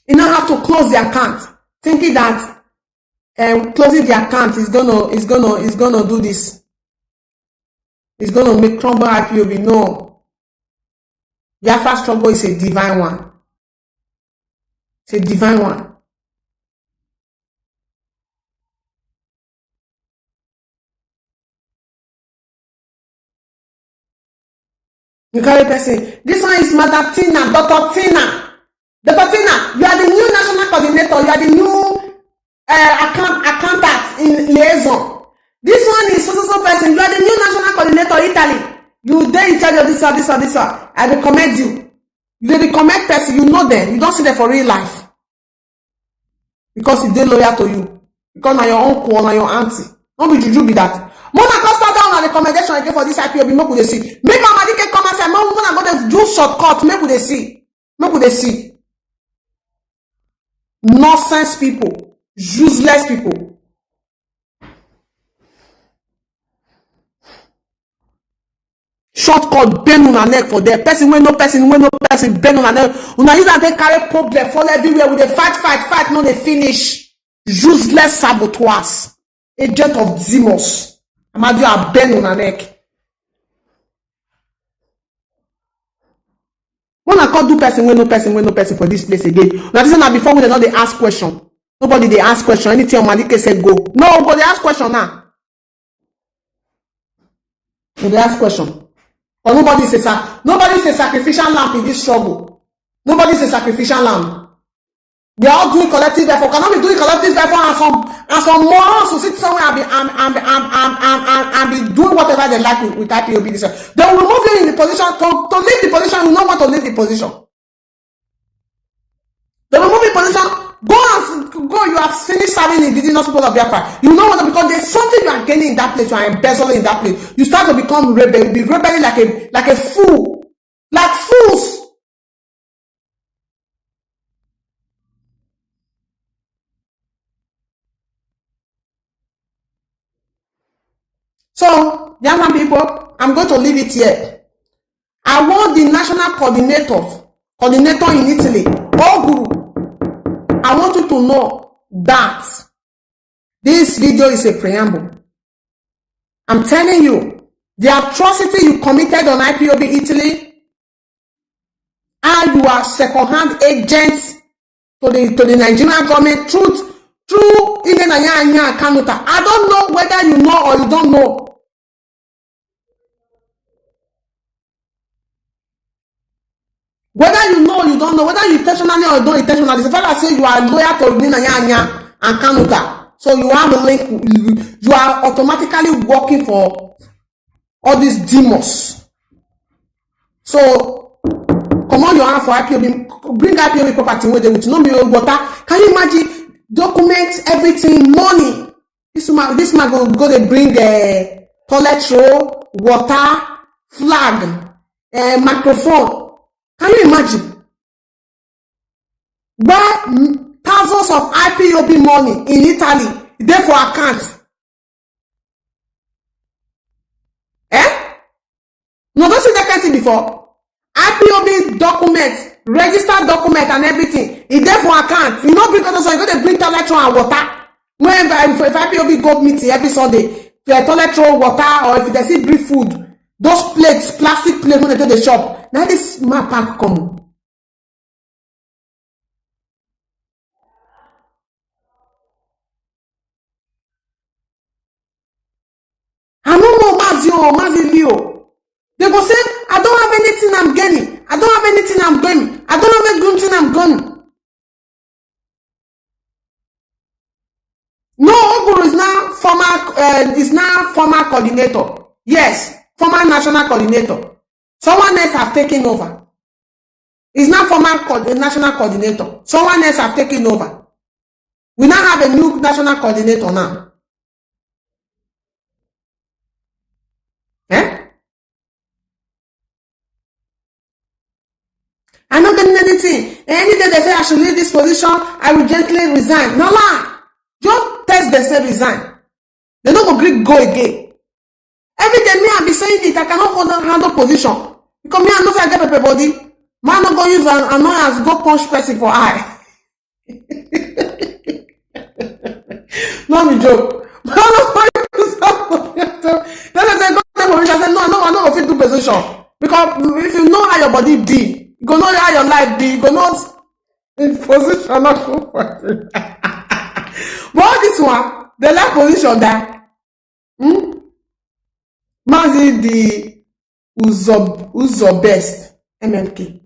You now have to close the account, thinking that closing the account is gonna do this. It's going to make crumble IPOB. No. Biafra struggle is a divine one. It's a divine one. You carry person. This one is Madam Tina, Dr. Tina. Dr. Tina, you are the new national coordinator. You are the new liaison. This one is so person. You are the new national coordinator Italy. You there in charge of this one, this one, this one. I recommend you. You recommend person, you know them. You don't see them for real life. Because they loyal to you. Because now your uncle or your auntie. Don't be juju be that. Mona come start down on the recommendation again for this IPOB. Make we dey see. Make Mama Dike come and say, Mona go to do shortcut. Make we dey see. Make we dey see. Nonsense people. Useless people. Shortcut bend una neck for there. Person when no person bend una neck. Una use that they carry problem fall everywhere with the fight, no they finish. Useless saboteurs. Agent of Zimos. Amadu a bend una neck. When I call do person when no person for this place again. Now this is not before we they not they ask question. Nobody they ask question. Anything Omadike said go. No, but they ask question now. They ask question. Or nobody is a sacrificial lamb in this struggle. Nobody is a sacrificial lamb. They are all doing collective effort. Cannot be doing collective effort and some morons who sit somewhere and be doing whatever they like with IPOB. They will remove you in the position to leave the position. You don't want to leave the position. They will remove the position. Go. You have finished serving the indigenous people of Biafra. You know what? Because there's something you are gaining in that place. You are embezzling in that place. You start to become rebel. Be rebelling like a fool, like fools. So, young people, I'm going to leave it here. I want the national coordinator in Italy, Oguru. I want you to know that this video is a preamble. I'm telling you, the atrocity you committed on IPOB Italy, and you are second-hand agents to the Nigerian government through Idenanya and Kanuta. I don't know whether you know or you don't know. Whether you know or you don't know, whether you intentionally or you don't intentionally, the fact that say you are loyal to Idenanya and Kanuta. So you have a link, you are automatically working for all these demons. So come on your hand for IPOB, bring IPOB property with them with no million water. Can you imagine? Document everything, money. This man go to bring the toilet roll, water, flag, microphone. Can you imagine? Where thousands of IPOB money in Italy, therefore account. No, don't see that kind of thing before. IPOB document, registered document and everything. It therefore account. You know, because you're going to bring toilet roll and water. When if IPOB go meeting every Sunday, the toilet roll, water, or if they see brief food, those plates, plastic plates when they take the shop. Now this map pack come. I don't know Mazi Leo. They go say, I don't have anything I'm gaining. I don't have anything I'm gaining. I don't have anything I'm gaining. No, Oguru is now former coordinator. Yes, former national coordinator. Someone else have taken over. He's now former national coordinator. Someone else have taken over. We now have a new national coordinator now. I'm not getting anything. Any day they say I should leave this position, I will gently resign. No lie. Just test they say resign. They don't go again. Every day me I be saying it, I cannot handle position. Because me I know if I get paper body, man not go use an annoyance, go punch person for eye. No be joke. Man not go use that. Then I say go take position. I say no, I don't go fit do position. Because if you know how your body be, you go know how your life be, you go not in position not go for it. But all this one, the left position that Mazi the Uzo best MMK.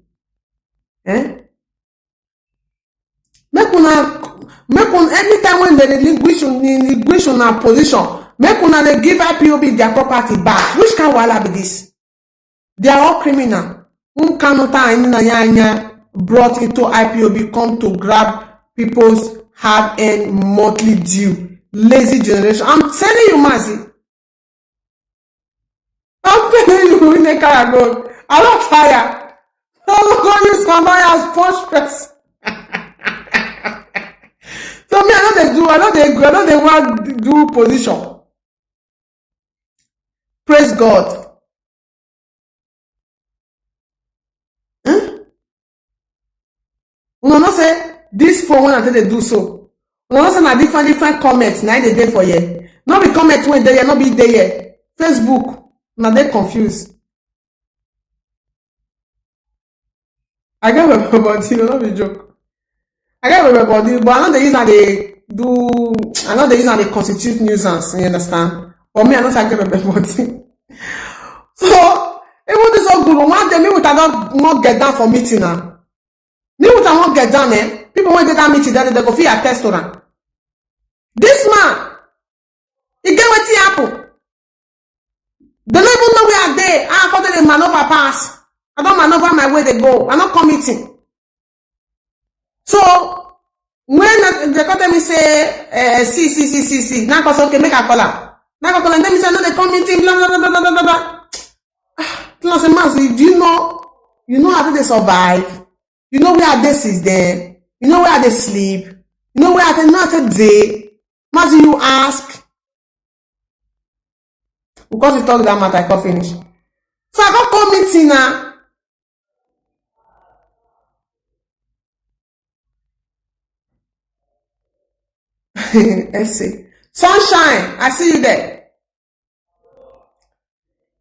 Make Make on anytime when they relinquish on a position, make una they give IPOB their property back. Which kind of wahala be this? They are all criminal. Kanu brought into IPOB come to grab people's hard-earned monthly due. Lazy generation. I'm telling you, Mazi. I'm telling you, in a car road. I don't fire. I'm not going to use somebody as punch press. So me, I know they want to do position. Praise God. You know say this for when I tell they do so. You know say na different comments na they dey for here. Not be comment when they not be there. Facebook na they confused. I get my body, not be joke. I get my body, but I know they use and they do. I know they use and they constitute nuisance. You understand? For me, I know say I get my body. So even this all good. One day me with not get down for meeting now. Me with not get down there. People when they that meeting, they go feel a test on. This man, he get what he happen. They don't even know where I dey. I thought they maneuver pass. I don't maneuver my way they go. I'm not committing. So when they come to me say see. Now cause okay, make a call her. Now call and then me say no, they come meeting, blah blah blah blah blah blah. Plus a Mazi, do you know how they survive? You know where this is there. You know where they sleep. You know where they not a day. Mazi, you ask. Because we talk that matter, I can't finish. So I got come meeting now. Let's see. Sunshine, I see you there.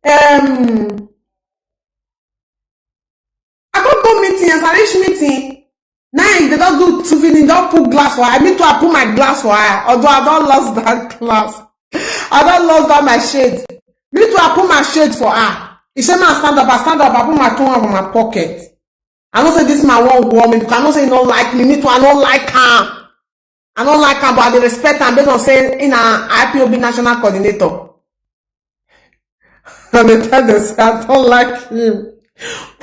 I got go meeting, as I reach meeting. Now they don't do two feeding, don't put glass for her. I mean to I put my glass for her. Although I don't lost that glass. I don't lost that my shade. Me too, I put my shade for her. He said, man, stand up, I put my tongue over my pocket. I don't say this man won't warm me because I don't say he don't like me. Me too, I don't like him. I don't like him, but I respect him based on saying in an IPOB national coordinator. And they tell them, say, I don't like him.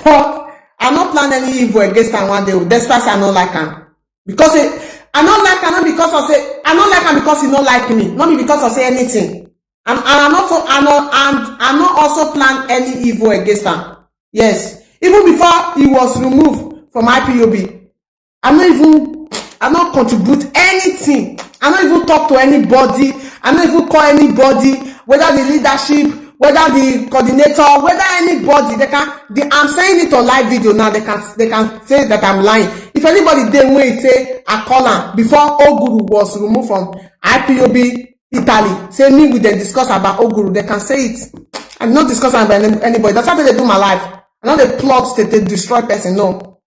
But I don't plan any evil against him one day. Despite I don't like him. Because I don't like him not because I say, I don't like him because he don't like me. Not because I say anything. And I'm not also plan any evil against him. Yes. Even before he was removed from IPOB, I don't contribute anything. I don't even talk to anybody. I don't even call anybody, whether the leadership, whether the coordinator, whether anybody. I'm saying it on live video now. They can say that I'm lying. If anybody then wait say I call him before Oguru was removed from IPOB Italy, say me with them discuss about Oguru, they can say it. I'm not discussing about anybody. That's how they do my life. I know they plot to destroy person. No.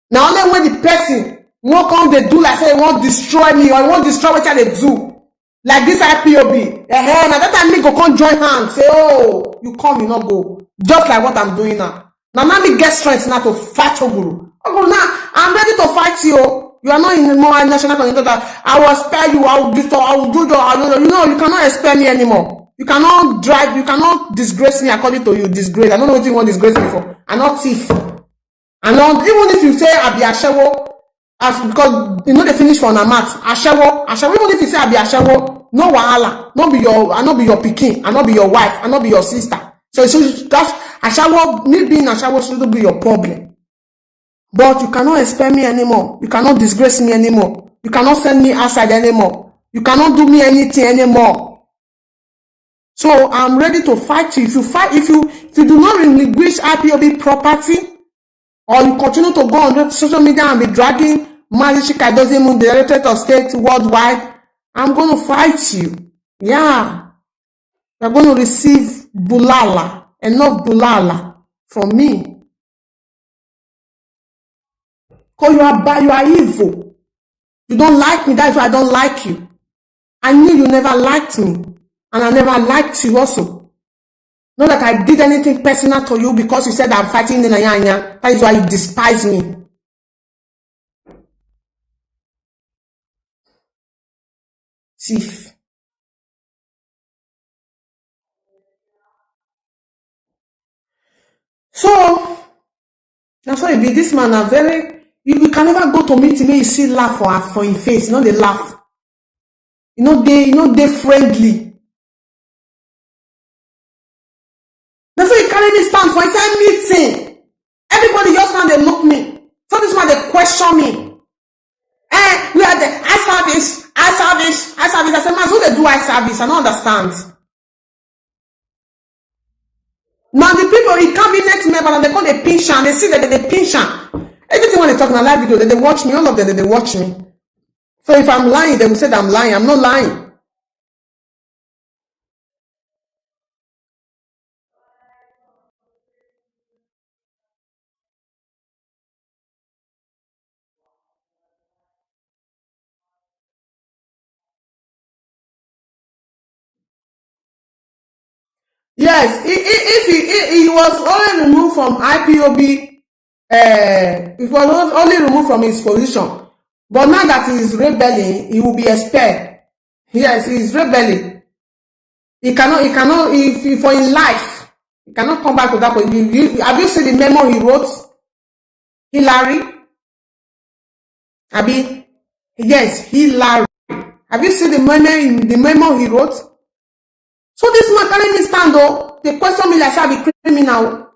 Now only when the person won't come, they do like say they won't destroy me or won't destroy what they do. Like this IPOB. Now that time me go come join hands. Say, oh, you come, you not go. Just like what I'm doing now. Now me get strength now to fight Oguru. Oguru now, I'm ready to fight you. You are not in the more national coordinator that I will spare you, I will do you cannot spare me anymore. You cannot drive, you cannot disgrace me according to you. Disgrace. I don't know what you want to disgrace me for. I'm not thief. I'm not, even if you say I be Ashewo, because you know they finish for Namat. Ashewo, even if you say I be Ashewo, no wahala. I not be your pikin, I not be your wife, I not be your sister. So that's Ashewo, me being Ashewo shouldn't be your problem. But you cannot spare me anymore. You cannot disgrace me anymore. You cannot send me outside anymore. You cannot do me anything anymore. So I'm ready to fight you. If you do not relinquish IPOB property, or you continue to go on social media and be dragging Mazi Chikadozie, the Directorate of State worldwide, I'm going to fight you. Yeah. You're going to receive bulala, enough bulala from me. Because you are evil. You don't like me, that's why I don't like you. I knew you never liked me. And I never liked you also. Not that I did anything personal to you because you said I'm fighting the Nanyanya. That is why you despise me. thief. So that's why be this man are very. You can never go to meet him and you see laugh for his face. You know they laugh. You know they friendly. That's why he carry me stand for inside meeting. Everybody just now they look me. So this man they question me. We are the eye service. I said, man, who they do eye service? I don't understand. Now the people in cabinet member and they call the pincher and they see that they pincher. Everything when they talk in a live video, they watch me. All of them they watch me. So if I'm lying, they will say that I'm lying. I'm not lying. Yes, if he was only removed from IPOB, it was only removed from his position. But now that he is rebelling, he will be expelled. Yes, he is rebelling. He cannot, if for his life, he cannot come back to that position. Have you seen the memo he wrote? Hillary? Abi? Yes, Hillary. Have you seen the memo he wrote? So this man carry me stand though. They question me like I be criminal.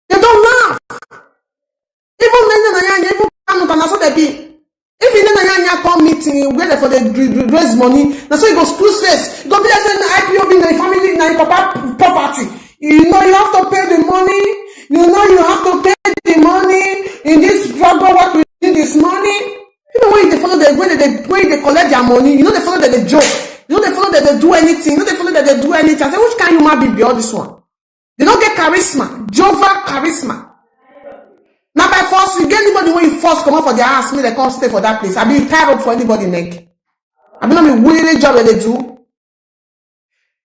They don't laugh. Even even Kanu can also they be. If you come meeting, where for the raise money, that's why you go screw face. You go be like saying IPOB in the family in the property. You know you have to pay the money. You know you have to pay the money in this struggle. What we need this money. You know when they follow when they collect their money, you know they follow that they joke. You know they follow that they do anything. You know they follow that they do anything. I say, which kind of human be all this one? They don't get charisma. Jova charisma. Now by force, you get anybody when you force come up for their ass, me they can't stay for that place. I be tied up for anybody neck. I be not be willing job that they do.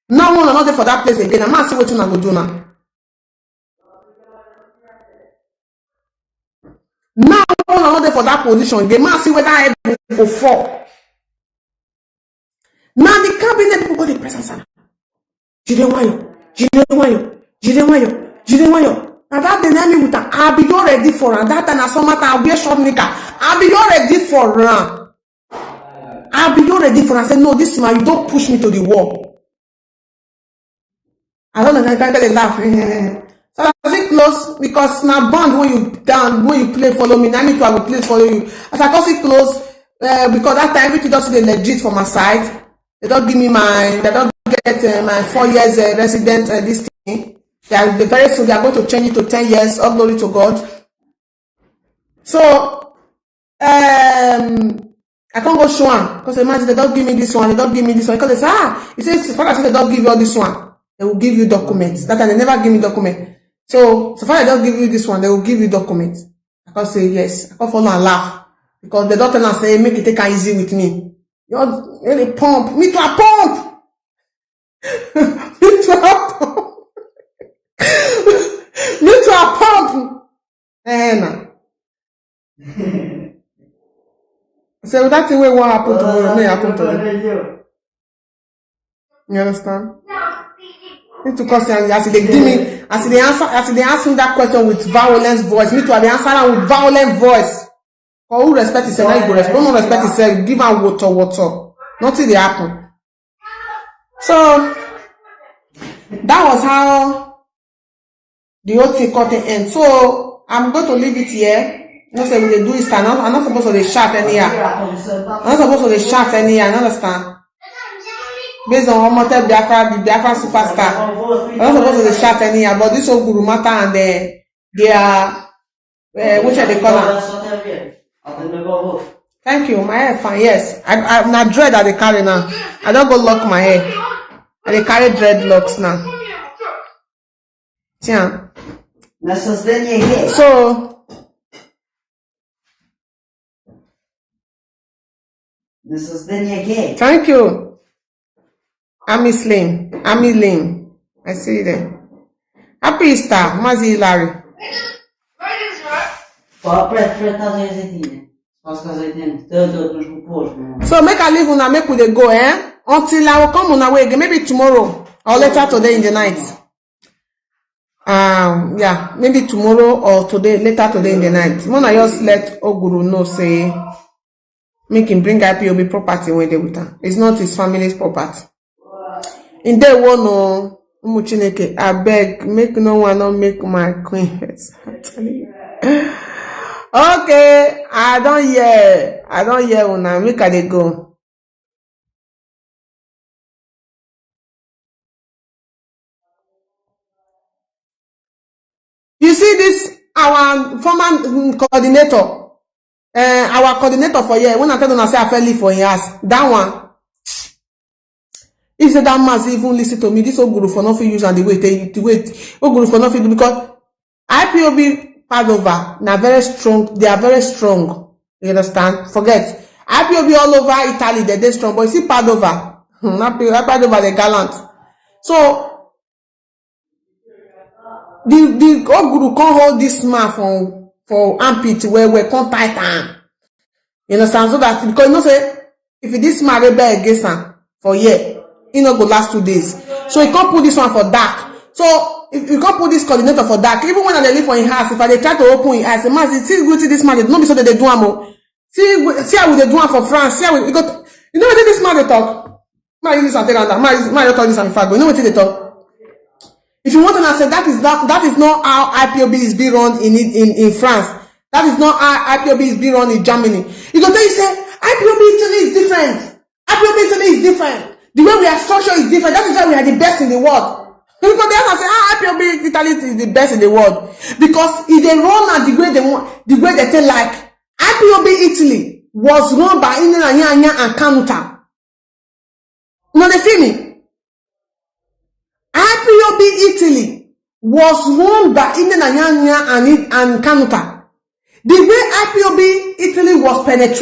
Now one another for that place again. I'm not see what you go do now. Now one another for that position. They must see whether I go fall. Now the cabinet people go the presence. Jidenwayo. And that the name with her, I'll be all ready for her. That and some matter, I'll be a short nigga. I'll be all ready for her. I'll be all ready for her. I said, no, this man, you don't push me to the wall. I don't know, I can't laugh. So I was close because now bond when you play follow me, now me too I will play follow you. As I got it close, because that time everything just the legit for my side. They don't give me they don't get my 4 years resident this thing. Very soon they are going to change it to 10 years. All glory to God. So I can't go show one because imagine they don't give me this one, they don't give me this one. Because they say, he says, father they don't give you all this one, they will give you documents. That time they never give me document. So far they don't give you this one, they will give you documents. I can say yes. I can follow and laugh. Because the doctor now say, make it take easy with me. You're really pump. Me to a pump. Me to a pump. Me to a pump. So that thing what happened to me happen to them. You understand? Need to cause as they give me, as they answer that question with violent voice. Me to have the answer with violent voice. Or who respect himself, now you go respect. No respect himself, give am water. Nothing they happen. So that was how the whole thing got to end. So I'm going to leave it here. You know, say we do it. I'm not supposed to shout anyhow. I'm not supposed to shout anyhow. You understand? Based on what the Biafra superstar. I'm not supposed to shout anyhow. But this whole Guru Mata and they are which are they call them? Thank you. My hair fine. Yes, I'm not dread at the carry now. I don't go lock my hair. I dey carry dreadlocks now. Tiens. So. Thank you. Ami Slim. I see you there. Happy Easter, Mazi Larry. So make I leave una, make we dey go, until I will come on our way again, maybe tomorrow or later today in the night. Yeah, maybe tomorrow or later today in the night. Mona just let Oguru know, say make him bring IPOB property when they with her. It's not his family's property. In day one, no, Umuchineke, I beg, make no one not make my queen. I'm telling you. Okay, I don't hear una, make I dey go. You see this, our former coordinator, our coordinator for here, when I tell them I say I fell leave for his house, that one, if that Mazi even listen to me, this Oguru for nothing use and the way Oguru for nothing, because IPOB Padova, they are very strong. You understand? Forget. IPOB all over Italy, they're strong, but you see Padova, Padova, they're gallant. So, the Oguru can't hold this man for armpit where we can't tight him. You understand? So that, because you know, say, if this man rebel against him for year, he not go last 2 days. So he can't put this one for dark. So if you can't put this coordinator for dark, even when they live for his house, if I try to open his eyes, man, see go to this man, don't be so that they do him. See how they do him for France. See how we got. You know what this man they talk? Man, use this and take on that. Man, you talk this and fact. You know what they talk? If you want to say that is not how IPOB is being run in France. That is not how IPOB is being run in Germany. You go tell you say IPOB Italy is different. IPOB Italy is different. The way we are structured is different. That is why we are the best in the world. Because they have to say, IPOB Italy is the best in the world. Because if they run at the way they want, the way they tell like IPOB Italy was run by Nnamdi and Kanu. No, they feel me? IPOB Italy was run by Nnamdi and Kanu. The way IPOB Italy was penetrated